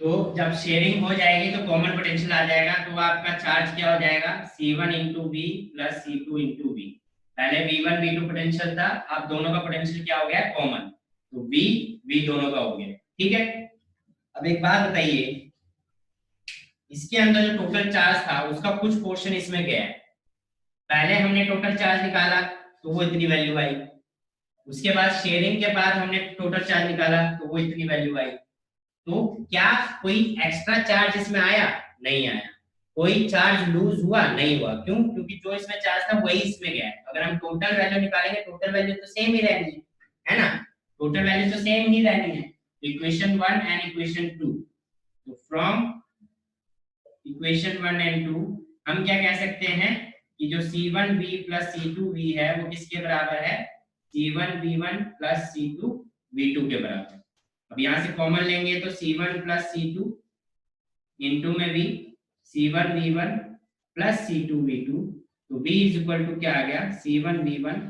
तो जब शेयरिंग हो जाएगी तो कॉमन पोटेंशियल आ जाएगा, तो आपका चार्ज क्या हो जाएगा C1 into B plus C2 into B. पहले V1 V2 पोटेंशियल था, अब दोनों का पोटेंशियल क्या हो गया कॉमन, तो V V दोनों का हो गया, ठीक है। अब एक बात बताइए, इसके अंदर जो टोटल चार्ज था उसका कुछ पोर्शन इसमें गया है। पहले हमने टोटल चार्ज निकाला तो वो इतनी वैल्यू आई, उसके बाद शेयरिंग के बाद हमने टोटल चार्ज निकाला तो वो इतनी वैल्यू आई। तो क्या कोई एक्स्ट्रा चार्ज इसमें आया, नहीं आया। कोई चार्ज लूज हुआ, नहीं हुआ। क्यों, क्योंकि जो इसमें चार्ज था वही इसमें गया है। अगर हम टोटल वैल्यू निकालेंगे टोटल वैल्यू तो सेम ही रहनी है ना, टोटल वैल्यू तो सेम ही रहनी है। इक्वेशन 1 एंड इक्वेशन 2, तो फ्रॉम इक्वेशन 1 एंड 2 हम क्या कह सकते हैं कि जो C1V प्लस C2V है वो किसके बराबर है, C1V1 प्लस C2V2 के बराबर। अब यहां से कॉमन लेंगे तो C1 प्लस C2 इंटू में V, C1V1 प्लस C2V2, तो V इज इक्वल टू क्या आ गया, C1V1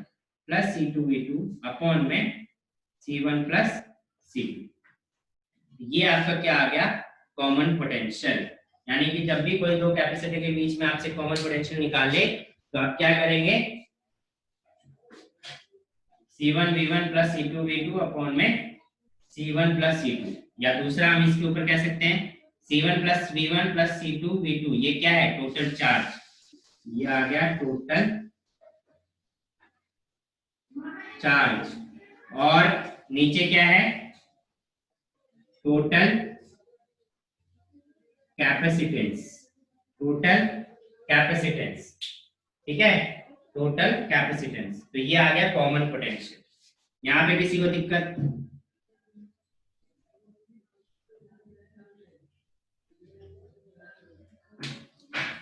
प्लस C2V2 अपॉन में C1 प्लस C2। ये आपका क्या आ गया, कॉमन पोटेंशियल। यानी कि जब भी कोई दो कैपेसिटर के बीच में आपसे कॉमन पोटेंशियल निकाले तो आप क्या करेंगे, C1V1 प्लस C2V2 अपॉन में C1 प्लस C2, या दूसरा हम इसके ऊपर कह सकते हैं C1 plus V1 plus C2V2। ये क्या है, टोटल चार्ज, ये आ गया टोटल चार्ज। और नीचे क्या है, टोटल कैपेसिटेंस, टोटल कैपेसिटेंस, ठीक है, टोटल कैपेसिटेंस। तो ये आ गया कॉमन पोटेंशियल। यहां पे किसी को दिक्कत,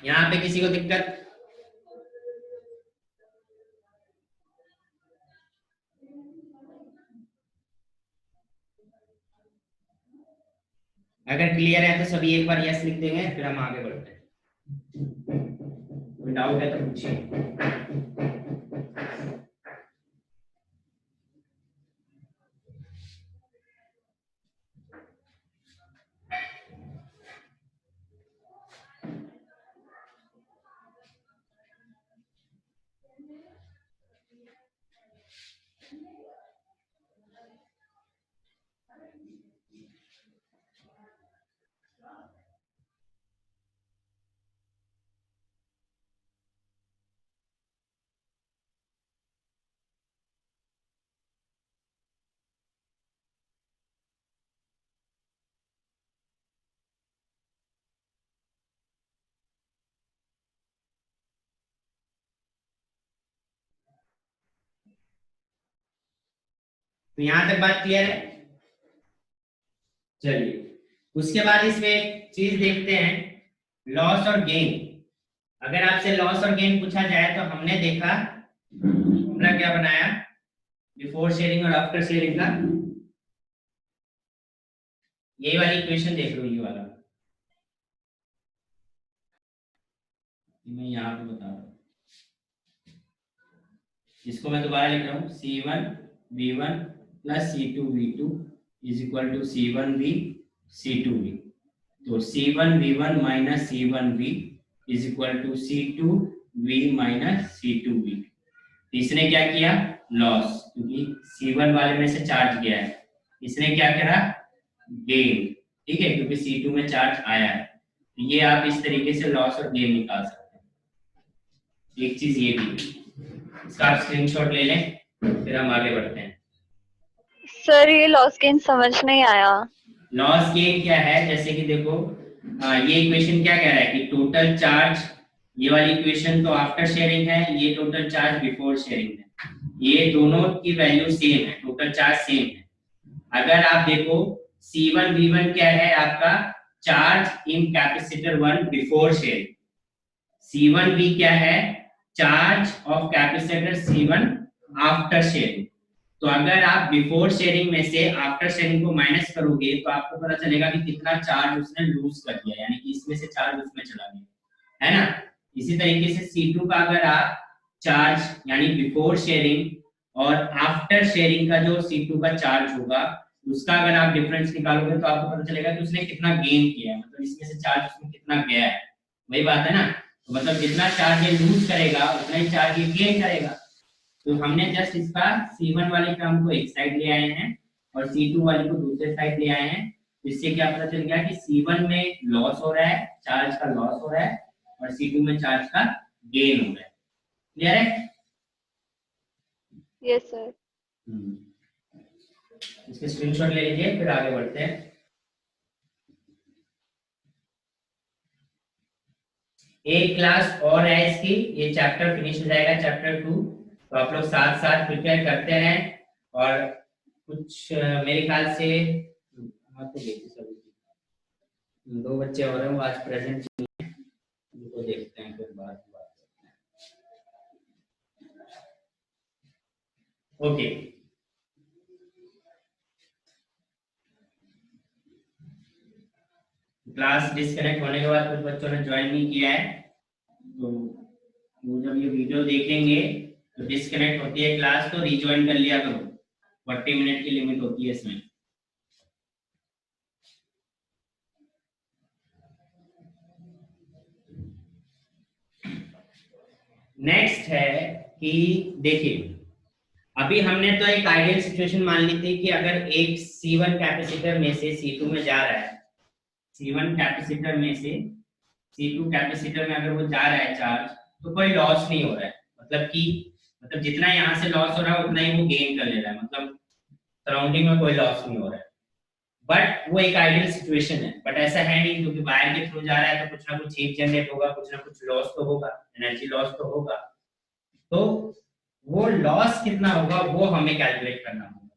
यहां पे किसी को दिक्कत, अगर क्लियर है तो सभी एक बार यस लिख देंगे, फिर हम आगे बढ़ते हैं। कोई डाउट है तो पूछिए। तो यहां तक बात क्लियर है। चलिए उसके बाद इसमें एक चीज देखते हैं, लॉस और गेन। अगर आपसे लॉस और गेन पूछा जाए तो हमने देखा फॉर्मूला क्या बनाया बिफोर शेयरिंग और आफ्टर शेयरिंग का, ये वाली इक्वेशन देख लो, ये वाला मैं यहाँ पे बता रहा हूँ, इसको मैं दोबारा लिख रहा हूँ, C1V1 plus C2V2 is equal to C1V C2V। तो C1V1 minus C1V is equal to C2V minus C2V। इसने क्या किया, लॉस, क्योंकि C1 वाले में से चार्ज गया है, इसने क्या करा, गेन, ठीक है, क्योंकि C2 में चार्ज आया है। तो ये आप इस तरीके से लॉस और गेन निकाल सकते हैं। एक चीज ये भी, इसका आप स्क्रीनशॉट ले लें, फिर हम आगे बढ़ते हैं। सर ये लॉस गेन समझ नहीं आया। लॉस गेन क्या है, जैसे कि देखो ये इक्वेशन क्या कह रहा है कि टोटल चार्ज, ये वाली इक्वेशन तो आफ्टर शेयरिंग है, ये टोटल चार्ज बिफोर शेयरिंग है, ये दोनों की वैल्यू सेम है, टोटल चार्ज सेम है। अगर आप देखो C1V1 क्या है आपका, charge in capacitor 1 before sharing, C1V क्या है, charge of capacitor C1 after sharing. तो अगर आप बिफोर शेयरिंग में से आफ्टर शेयरिंग को माइनस करोगे तो आपको पता चलेगा कि कितना चार्ज उसने लूज कर दिया, यानी कि इसमें से चार्ज उसमें चला गया, है ना। इसी तरीके से C2 का अगर आप चार्ज यानी बिफोर शेयरिंग और आफ्टर शेयरिंग का जो C2 का चार्ज होगा उसका अगर आप डिफरेंस निकालोगे तो आपको पता चलेगा कि उसने कितना गेन किया है, मतलब इसमें से चार्ज उसमें कितना गया है, वही बात है ना। तो मतलब जितना चार्ज ये लूज करेगा उतना ही चार्ज ये गेन करेगा। तो हमने जस्ट इसका C1 वाले टर्म को एक साइड ले आए हैं और C2 वाले को दूसरे साइड ले आए हैं। इससे क्या पता चल गया कि C1 में लॉस हो रहा है, चार्ज का लॉस हो रहा है, और C2 में चार्ज का गेन हो रहा है। क्लियर है? Yes sir. इसके स्क्रीनशॉट ले लीजिए, फिर आगे बढ़ते हैं। एक क्लास और है इसकी, ये चैप्टर फिनिश हो जाएगा, चैप्टर 2। तो आप लोग साथ साथ प्रिपेयर करते रहें। और कुछ मेरे ख्याल से दो बच्चे और हैं वो आज प्रेजेंट नहीं है, उनको देखते हैं फिर बात करते हैं। ओके, क्लास डिस्कनेक्ट होने के बाद कुछ बच्चों ने ज्वाइन नहीं किया है, तो वो जब ये वीडियो देखेंगे तो डिस्कनेक्ट होती है क्लास तो रिज्वाइन कर लिया करो, 40 मिनट की लिमिट होती है इसमें। नेक्स्ट है कि देखिए, अभी हमने तो एक आइडियल सिचुएशन मान ली थी कि अगर एक C1 कैपेसिटर में से C2 में जा रहा है, C1 कैपेसिटर में से C2 कैपेसिटर में अगर वो जा रहा है चार्ज, तो कोई लॉस नहीं हो रहा है, मतलब जितना यहाँ से लॉस हो रहा है उतना ही वो गेन कर ले रहा है, मतलब सराउंडिंग में कोई लॉस नहीं हो रहा है। बट वो एक आइडियल सिचुएशन है, बट ऐसा है नहीं, क्योंकि वायर के थ्रू जा रहा है तो कुछ ना कुछ हीट जनरेट होगा, कुछ ना कुछ लॉस तो होगा, एनर्जी लॉस तो होगा। तो वो लॉस कितना होगा वो हमें कैलकुलेट करना होगा।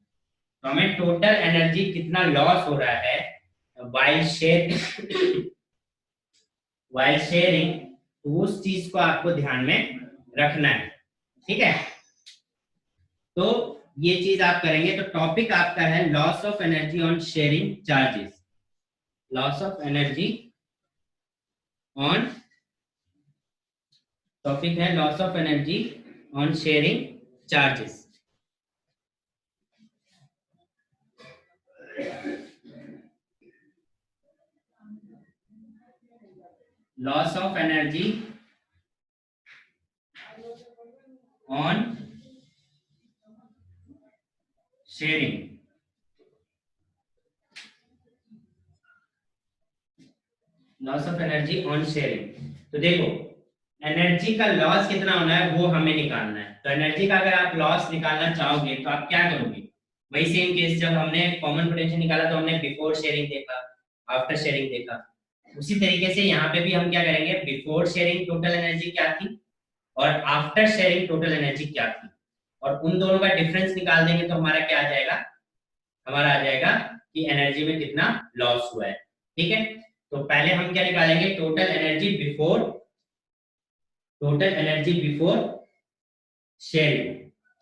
तो हमें टोटल एनर्जी कितना लॉस हो रहा है while sharing, तो उस चीज को आपको ध्यान में रखना है, ठीक है। तो ये चीज आप करेंगे। तो टॉपिक आपका है loss of energy on sharing charges, loss of energy on, topic है loss of energy on sharing charges. Loss of energy on sharing. Loss of energy on sharing. तो देखो एनर्जी का लॉस कितना होना है वो हमें निकालना है। तो एनर्जी का अगर आप लॉस निकालना चाहोगे तो आप क्या करोगे, वही सेम केस, जब हमने कॉमन पोटेंशियल निकाला तो हमने बिफोर शेयरिंग देखा, आफ्टर शेयरिंग देखा, उसी तरीके से यहाँ पे भी हम क्या करेंगे, बिफोर शेयरिंग टोटल एनर्जी क्या थी और आफ्टर शेयरिंग टोटल एनर्जी क्या थी, और उन दोनों का डिफरेंस निकाल देंगे तो हमारा क्या आ जाएगा, हमारा आ जाएगा कि एनर्जी में कितना लॉस हुआ है। ठीक है, तो पहले हम क्या निकालेंगे, टोटल एनर्जी बिफोर शेयरिंग।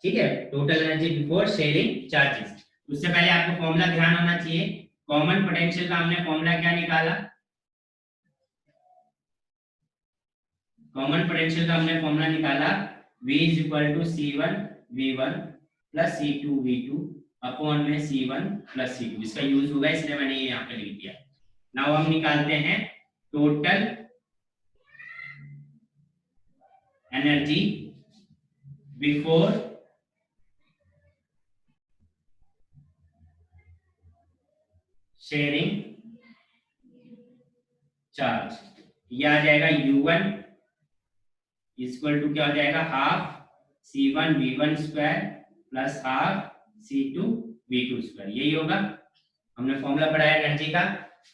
ठीक है, total energy before sharing charges. उससे पहले आपको फॉर्मूला ध्यान होना चाहिए। कॉमन पोटेंशियल का हमने फॉर्मूला क्या निकाला, कॉमन पोटेंशियल का हमने फॉर्मूला निकाला V is equal to C1 V1 plus C2 V2 upon में C1 प्लस C2। इसका यूज होगा इसलिए मैंने ये यहाँ पे लिख दिया। नाउ हम निकालते हैं total energy before sharing charge. ये आ जाएगा U1 इक्वल टू क्या हो जाएगा, half C1 V1 square plus half C2 V2 square. यही होगा, हमने फॉर्मूला पढ़ाया एनर्जी का।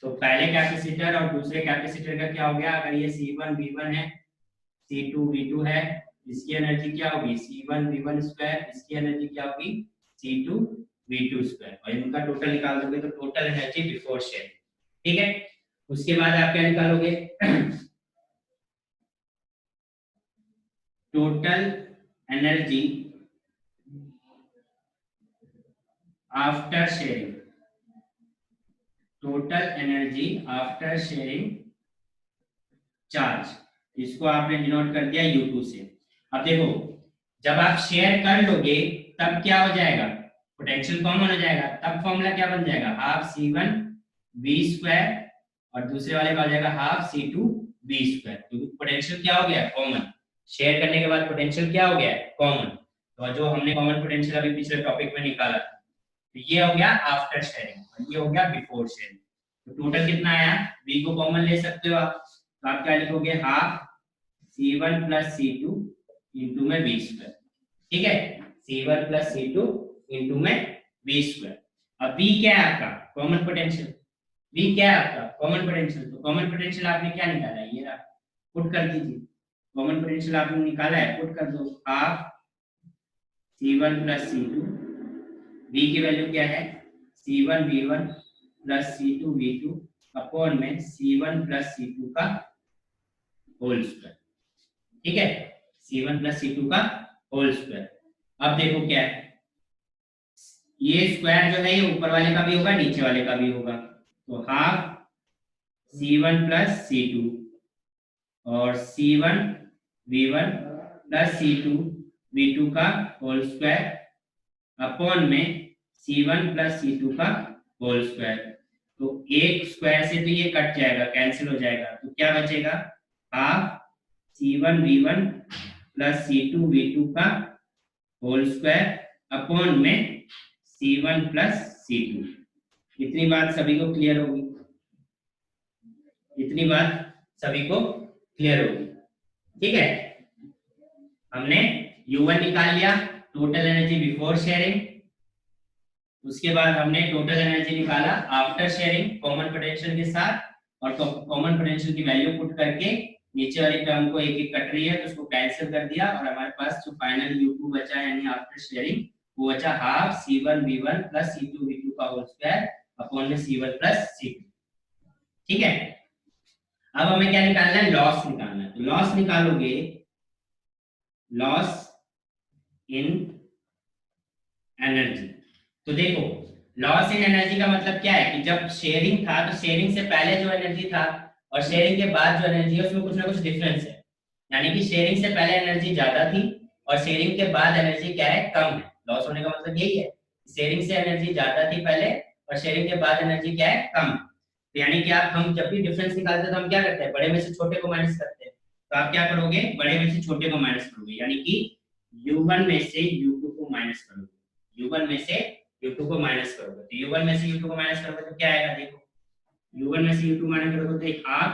तो पहले कैपेसिटर और दूसरे कैपेसिटर का क्या हो गया, अगर ये C1 V1 है, C2 V2 है, इसकी एनर्जी क्या होगी C1 V1 स्क्वायर, इसकी एनर्जी क्या होगी C2 V2 स्क्वायर, और इनका टोटल निकाल दोगे तो टोटल एनर्जी बिफोर शेयरिंग। ठीक है, उसके बाद आप क्या निकालोगे, total energy after sharing, total energy after sharing charge. इसको आपने डिनोट कर दिया U2 से। अब देखो, जब आप शेयर कर लोगे तब क्या हो जाएगा, पोटेंशियल कॉमन हो जाएगा, तब फॉर्मूला क्या बन जाएगा, हाफ C1 V स्क्वायर और दूसरे वाले का हो जाएगा हाफ C2 V स्क्वायर, क्योंकि पोटेंशियल क्या हो गया कॉमन, शेयर करने के बाद पोटेंशियल क्या हो गया कॉमन। तो जो हमने कॉमन पोटेंशियल अभी पिछले टॉपिक में निकाला था, तो ये हो गया आफ्टर शेयरिंग और ये हो गया बिफोर शेयरिंग। तो टोटल कितना आया, V को कॉमन ले सकते हो आप, तो आप क्या लिखोगे, half C1 plus C2 into में V स्क्वायर। ठीक है, C1 प्लस C2 इंटू में V स्क्वायर। अब V क्या है आपका, कॉमन पोटेंशियल। V क्या है आपका, कॉमन पोटेंशियल। तो कॉमन पोटेंशियल आपने क्या निकाला है, ये रहा, पुट कर दीजिए। कॉमन पोटेंशियल आपने निकाला है, पुट कर दो, half C1 plus C2, V की वैल्यू क्या है C1 V1 plus C2 V2 upon में C1 प्लस C2 का होल स्क्वायर। ठीक है, C1 प्लस C2 का होल स्क्वायर। अब देखो क्या है, ये स्क्वायर जो है ये ऊपर वाले का भी होगा नीचे वाले का भी होगा, तो हाफ C1 प्लस C2 और C1 V1 plus C2 V2 का होल स्क्वायर अपॉन में C1 प्लस C2 का होल स्क्वायर। तो एक स्क्वायर से तो ये कट जाएगा, कैंसिल हो जाएगा, तो क्या बचेगा, half C1 V1 plus C2 V2 का होल स्क्वायर अपॉन में C1 प्लस C2। इतनी बात सभी को क्लियर होगी, इतनी बात सभी को क्लियर होगी। ठीक है, हमने U1 निकाल लिया, टोटल एनर्जी बिफोर शेयरिंग। उसके बाद हमने टोटल एनर्जी निकाला आफ्टर शेयरिंग कॉमन पोटेंशियल के साथ, और कॉमन पोटेंशियल की वैल्यू पुट करके नीचे वाली टर्म को एक एक कट रही है तो उसको कैंसिल कर दिया, और हमारे पास जो फाइनल U2 बचा यानी आफ्टर शेयरिंग वो बचा half C1 V1 plus C2 V2 का होल स्क्वायर अपॉन में C1 प्लस C2। ठीक है, अब हमें क्या निकालना है, लॉस निकालना है। तो लॉस निकालोगे, लॉस इन एनर्जी। तो देखो, लॉस इन एनर्जी का मतलब क्या है कि जब शेयरिंग था तो शेयरिंग से पहले जो एनर्जी था और शेयरिंग के बाद जो एनर्जी है उसमें कुछ ना कुछ डिफरेंस है, यानी कि शेयरिंग से पहले एनर्जी ज्यादा थी और शेयरिंग के बाद एनर्जी क्या है, कम है। लॉस होने का मतलब यही है, शेयरिंग से एनर्जी ज्यादा थी पहले और शेयरिंग के बाद एनर्जी क्या है, कम। तो यानी कि आप, हम जब भी डिफरेंस निकालते हैं तो हम क्या करते हैं, बड़े में से छोटे को माइनस करते हैं। तो आप क्या करोगे, बड़े में से छोटे को माइनस करोगे, यानी कि U1 में से U2 को माइनस करोगे, U1 में से U2 को माइनस करोगे। तो U1 में से U2 को माइनस करोगे तो क्या आएगा, देखो U1 में से U2 माइनस करोगे तो half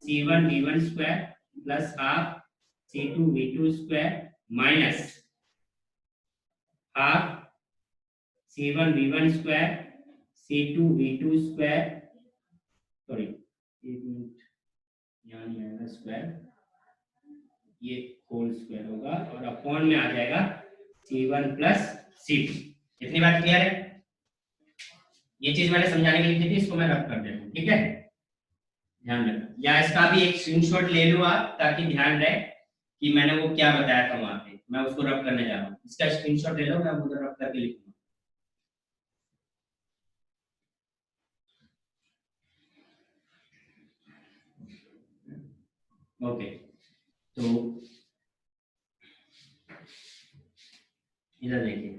C1 V1 square plus half C2 V2 square minus half C1 V1 square C2 V2 square, sorry एक मिनट यहाँ नहीं आएगा स्क्वायर, ये होल स्क्वायर होगा और अपॉन में आ जाएगा C1 प्लस C2। इतनी बात क्लियर है? ये चीज मैंने समझाने के लिए लिखी थी, इसको मैं रब कर देता हूँ, ठीक है, ध्यान रखना। या इसका भी एक स्क्रीनशॉट ले लो आप, ताकि ध्यान रहे कि मैंने वो क्या बताया था वहां पे, मैं उसको रब करने जा रहा हूँ। इसका स्क्रीनशॉट ले लो, मैं उधर रब करके लिखूंगा। ओके, तो इधर देखिए,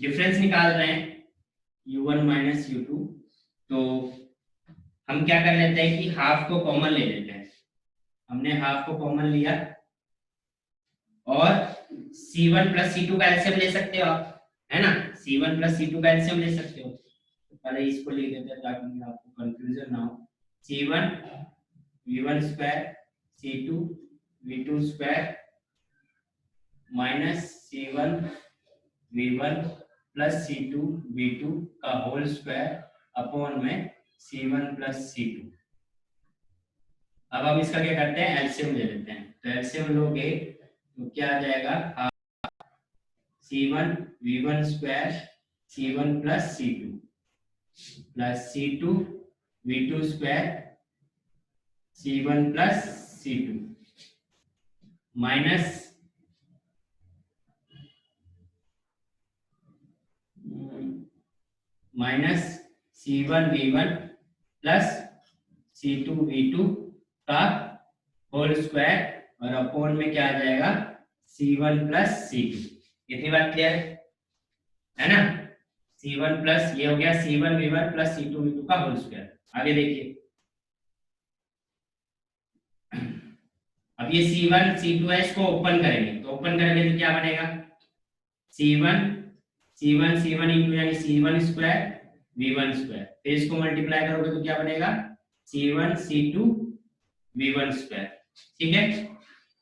डिफरेंस निकाल रहे हैं u1 माइनस u2। तो हम क्या कर लेते हैं कि हाफ को कॉमन ले लेते हैं। हमने हाफ को कॉमन लिया और C1 प्लस C2 का एलसीएम ले सकते हो आप, है ना, C1 प्लस C2 का एलसीएम ले सकते हो। तो पहले इसको लिख देते हैं ताकि आपको कंफ्यूजन ना हो। C1 v1 square C2 v2 square minus C1 v1 plus C2 v2 का होल स्क्वायर अपॉन में C1 प्लस C2। अब हम इसका क्या करते हैं, एलसीएम ले लेते हैं। तो एलसीएम लोगे तो क्या आ जाएगा, C1 v1 square C1 plus C2 plus C2 v2 square C1 plus C2 minus C1 v1 plus C2 v2 का होल स्क्वायर और अपॉन में क्या आ जाएगा, C1 प्लस C2। इतनी बात क्लियर है ना? C1 प्लस ये हो गया C1 v1 plus C2 v2 का होल स्क्वायर। आगे देखिए, अब ये C1 C2 है, इसको ओपन करेंगे। तो ओपन करेंगे तो क्या बनेगा, C1 इंटू यानी C1 स्क्वायर v1 स्क्वायर। फिर इसको मल्टीप्लाई करोगे तो क्या बनेगा, C1 C2 v1 स्क्वायर, ठीक है,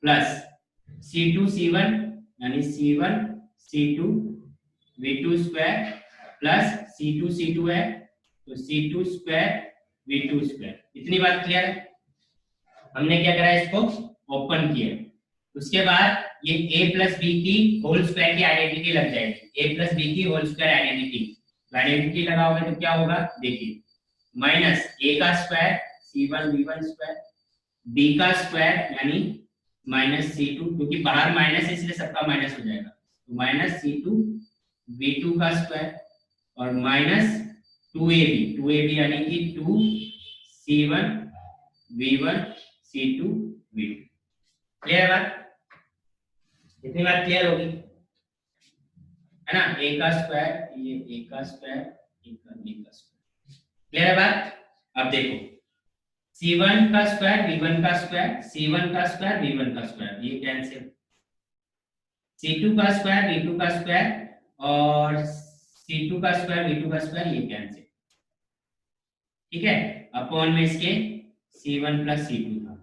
प्लस C2 C1 यानी C1 C2 v2 square plus C2 C2 है तो C2 स्क्वायर v2 स्क्वायर। इतनी बात क्लियर है? हमने क्या करा, इसको ओपन किया। उसके बाद ये a प्लस बी की होल स्क्वायर की आइडेंटिटी लग जाएगी, a प्लस बी की होल स्क्वायर आइडेंटिटी। तो आइडेंटिटी लगाओगे तो क्या होगा, देखिए, माइनस a का square C1 v1 square, b का स्क्वायर यानी माइनस C2, क्योंकि बाहर माइनस है इसलिए सबका माइनस हो जाएगा, तो माइनस C2 v2 का स्क्वायर और माइनस 2ab यानी कि 2C1 v1 C2 v2। Clear बात? इतनी बात क्लियर होगी, है ना? a का स्क्वायर, ये a का स्क्वायर, a का b का स्क्वायर। क्लियर है बात? अब देखो, C1 का स्क्वायर v1 का स्क्वायर, C1 का स्क्वायर v1 का स्क्वायर, ये कैंसिल। C2 का स्क्वायर v2 का स्क्वायर और C2 का स्क्वायर v2 का स्क्वायर, ये कैंसिल, ठीक है, अपॉन में इसके C1 प्लस C2 था,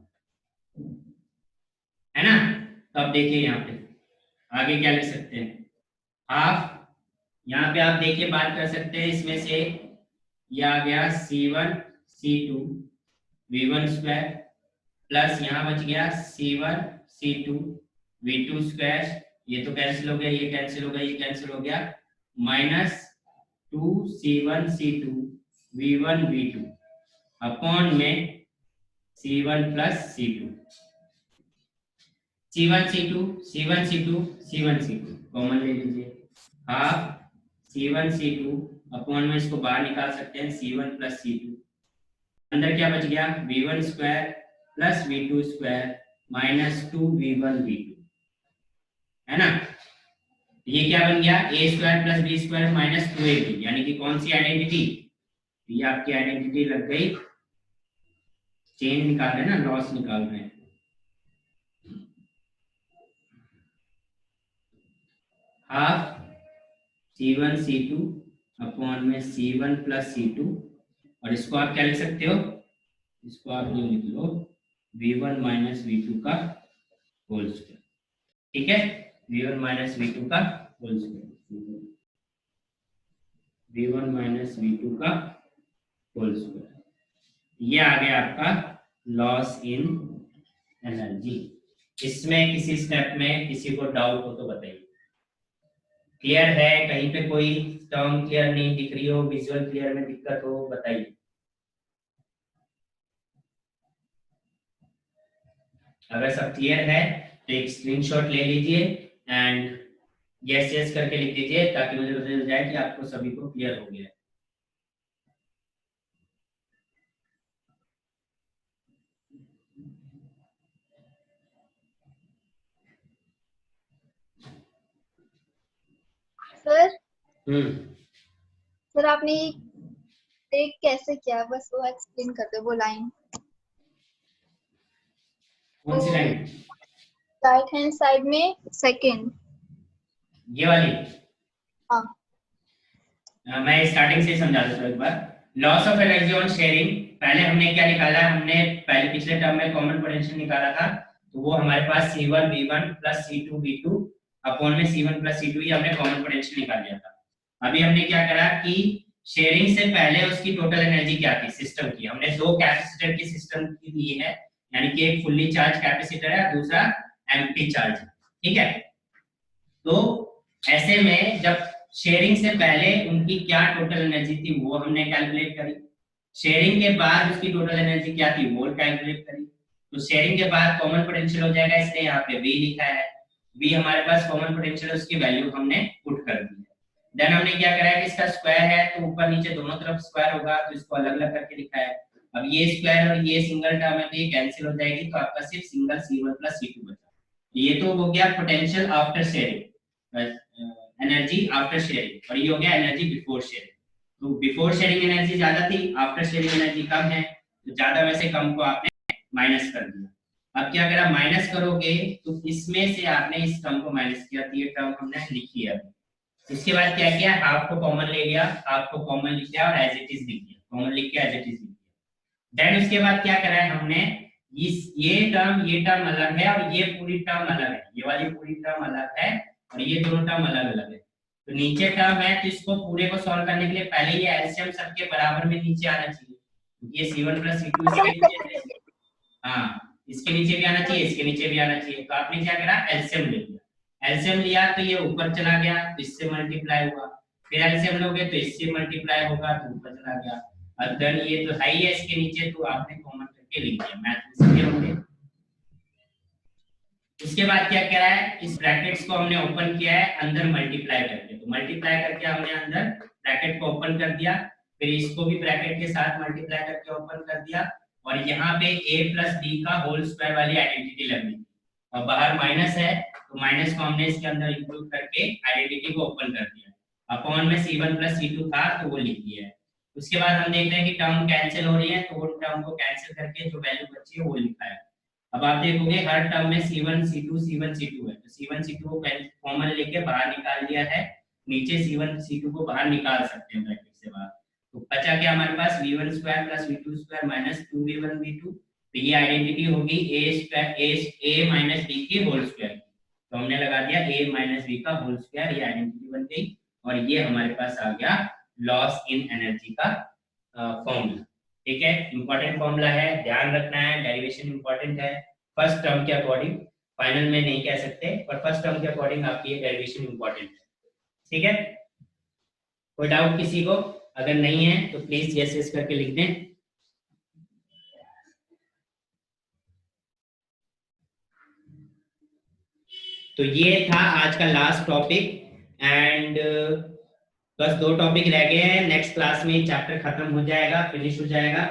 है ना? तो अब देखिए यहाँ पे आगे क्या लिख सकते हैं, हाफ, यहाँ पे आप देखिए बात कर सकते हैं, इसमें से ये आ गया C1 C2 v1 square plus यहाँ बच गया C1 C2 v2 स्क्वायर, ये तो कैंसिल हो गया, ये कैंसिल हो गया, ये कैंसिल हो गया, minus 2C1 C2 v1 v2 upon में C1 plus C2, C1 C2 common ले लीजिए, हाफ C1 C2 अपॉन में इसको बाहर निकाल सकते हैं C1 प्लस C2, अंदर क्या बच गया, v1 square plus v2 square minus 2v1 v2, है ना? ये क्या बन गया, a square plus b square minus 2ab, यानी कि कौन सी आइडेंटिटी, ये आपकी आइडेंटिटी लग गई। चेन निकाल रहे हैं ना, लॉस निकाल रहे हैं, हाफ C1 C2 अपॉन में C1 प्लस C2, और इसको आप क्या लिख सकते हो, इसको आप ये लिख लो v1 माइनस v2 का होल स्क्वायर, ठीक है, v1 माइनस v2 का whole square, v1 minus v2 का होल स्क्वायर। ये आ गया आपका लॉस इन एनर्जी। इसमें किसी स्टेप में किसी को डाउट हो तो बताइए। क्लियर है? कहीं पे कोई टर्म क्लियर नहीं दिख रही हो, विजुअल क्लियर में दिक्कत हो, बताइए। अगर सब क्लियर है तो एक स्क्रीनशॉट ले लीजिए एंड यस यस करके लिख दीजिए, ताकि मुझे पता चल जाए कि आपको सभी को क्लियर हो गया है। सर हम्म, सर आपने ये टेक कैसे किया, बस वो एक्सप्लेन कर दो वो लाइन। कौन सी लाइन? राइट हैंड साइड में सेकंड। ये वाली? हाँ मैं स्टार्टिंग से ही समझा देता हूँ एक बार। Loss of energy on sharing, पहले हमने क्या निकाला? हमने पहले पिछले टर्म में कॉमन पोटेंशियल निकाला था, तो वो हमारे पास C1 V1 plus C2 V2 upon में C1 प्लस C2, ये हमने कॉमन पोटेंशियल निकाल लिया था। अभी हमने क्या करा कि शेयरिंग से पहले उसकी टोटल एनर्जी क्या थी सिस्टम की, हमने दो कैपेसिटर की सिस्टम की ली है, यानी कि एक फुल्ली चार्ज कैपेसिटर है, दूसरा एम्प्टी चार्ज, ठीक है। तो ऐसे में जब शेयरिंग से पहले उनकी क्या टोटल एनर्जी थी वो हमने कैलकुलेट करी, शेयरिंग के बाद उसकी टोटल एनर्जी क्या थी वो कैलकुलेट करी। तो शेयरिंग के बाद कॉमन पोटेंशियल हो जाएगा, इसलिए यहाँ पे V लिखा है, V हमारे पास कॉमन पोटेंशियल, उसकी वैल्यू हमने पुट कर दी है। देन हमने क्या करा है कि इसका स्क्वायर है तो ऊपर नीचे दोनों तरफ स्क्वायर होगा, तो इसको अलग अलग करके लिखा है। अब ये स्क्वायर और ये सिंगल टर्म है तो ये कैंसिल हो जाएगी, तो आपका सिर्फ सिंगल C1 प्लस C2 बचा। ये तो हो गया potential after sharing, energy after sharing, और ये हो गया एनर्जी बिफोर शेयरिंग। तो बिफोर शेयरिंग एनर्जी ज्यादा थी, आफ्टर शेयरिंग एनर्जी कम है, तो ज्यादा में से कम को आपने माइनस कर दिया। अब क्या करा, माइनस करोगे तो इसमें से आपने इस टर्म को माइनस किया, तो ये टर्म हमने लिख लिया। इसके बाद क्या किया, हाफ को कॉमन ले लिया, हाफ को कॉमन लिख लिया और एज इट इज लिख दिया, कॉमन लिख के एज इट इज लिख दिया। देन उसके बाद क्या करा है हमने, इस ये टर्म अलग है और ये पूरी टर्म अलग है, ये वाली पूरी टर्म अलग है और ये दोनों टर्म अलग अलग है। तो नीचे टर्म है तो इसको पूरे को सॉल्व करने के लिए पहले ये एलसीएम सबके बराबर में नीचे आना चाहिए, ये C1 प्लस C2 इसके नीचे, हाँ इसके नीचे भी आना चाहिए, इसके नीचे भी आना चाहिए। तो आपने क्या करा, एलसीएम ले लिया, एलसीएम लिया तो ये ऊपर चला गया तो इससे मल्टीप्लाई हुआ, फिर एलसीएम लोगे तो इससे मल्टीप्लाई होगा तो ऊपर चला गया। और देन ये तो है ही है इसके नीचे, तो आपने कॉमन करके लिख दिया, मैथ में समझे होंगे। उसके बाद क्या करा है, इस ब्रैकेट्स को हमने ओपन किया है अंदर मल्टीप्लाई करके, तो मल्टीप्लाई करके हमने अंदर ब्रैकेट को ओपन कर दिया, फिर इसको भी ब्रैकेट के साथ मल्टीप्लाई करके ओपन कर दिया, और यहाँ पे a प्लस b का होल स्क्वायर वाली आइडेंटिटी लगनी थी, और बाहर माइनस है तो माइनस को हमने इसके अंदर इंक्लूड करके आइडेंटिटी को ओपन कर दिया, अपॉन में C1 प्लस C2 था तो वो लिख दिया है। उसके बाद हम देख रहे हैं कि टर्म कैंसिल हो रही है, तो वो टर्म को कैंसिल करके जो वैल्यू बची है वो लिखा है। अब आप देखोगे हर टर्म में C1 C2 C1 C2 है, तो C1 C2 को कॉमन लेके बाहर निकाल दिया है, नीचे C1 C2 को बाहर निकाल सकते हैं ब्रैकेट से बाहर। तो बचा क्या हमारे पास, v1 square plus v2 square minus 2v1 v2, तो ये आइडेंटिटी होगी a square a minus b की होल स्क्वायर, तो हमने लगा दिया a माइनस b का होल स्क्वायर, ये आइडेंटिटी बन गई, और ये हमारे पास आ गया लॉस इन एनर्जी का फॉर्मूला। ठीक है, इंपॉर्टेंट फॉर्मूला है, ध्यान रखना है, डेरिवेशन इंपॉर्टेंट है, फर्स्ट टर्म के अकॉर्डिंग, फाइनल में नहीं कह सकते, पर फर्स्ट टर्म के अकॉर्डिंग आपकी ये डेरिवेशन इंपॉर्टेंट है। ठीक है, कोई डाउट किसी को? अगर नहीं है तो प्लीज यस यस करके लिख दें। तो ये था आज का लास्ट टॉपिक, एंड बस 2 टॉपिक रह गए हैं, नेक्स्ट क्लास में चैप्टर खत्म हो जाएगा, फिनिश हो जाएगा।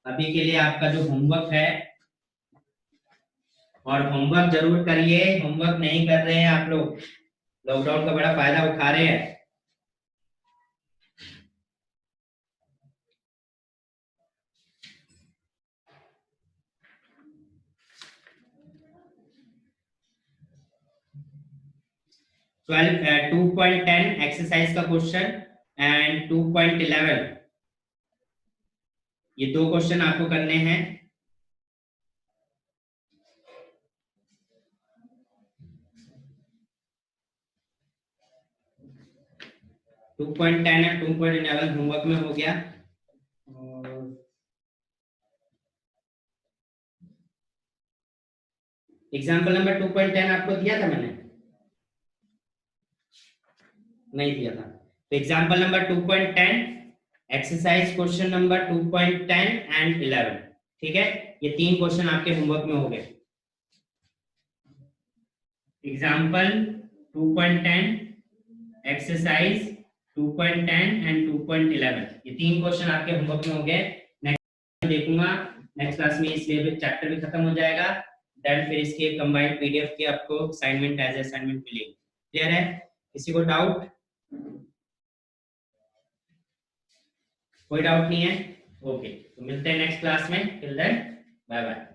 अभी के लिए आपका जो होमवर्क है, और होमवर्क जरूर करिए, होमवर्क नहीं कर रहे हैं आप लोग, लॉकडाउन का बड़ा फायदा उठा रहे हैं। ट्वेल्व 2.10 एक्सरसाइज का क्वेश्चन एंड 2.11, ये 2 क्वेश्चन आपको करने हैं। टू 2.10 और 2.11 होमवर्क में हो गया, और एग्जाम्पल नंबर 2.10 आपको दिया था मैंने, नहीं दिया था। तो example number 2.10, exercise question number 2.10 and 11, ठीक है, ये 3 क्वेश्चन आपके होमवर्क में हो गए। एग्जांपल 2.10, एक्सरसाइज 2.10 एंड 2.11, ये 3 क्वेश्चन आपके होमवर्क में हो गए। नेक्स्ट देखूंगा, नेक्स्ट क्लास में इसलिए चैप्टर भी खत्म हो जाएगा, देन फिर इसके कंबाइंड पीडीएफ की आपको असाइनमेंट एज असाइनमेंट मिलेगी। क्लियर है? किसी को डाउट? कोई डाउट नहीं है? ओके, तो मिलते हैं नेक्स्ट क्लास में। Till then bye bye.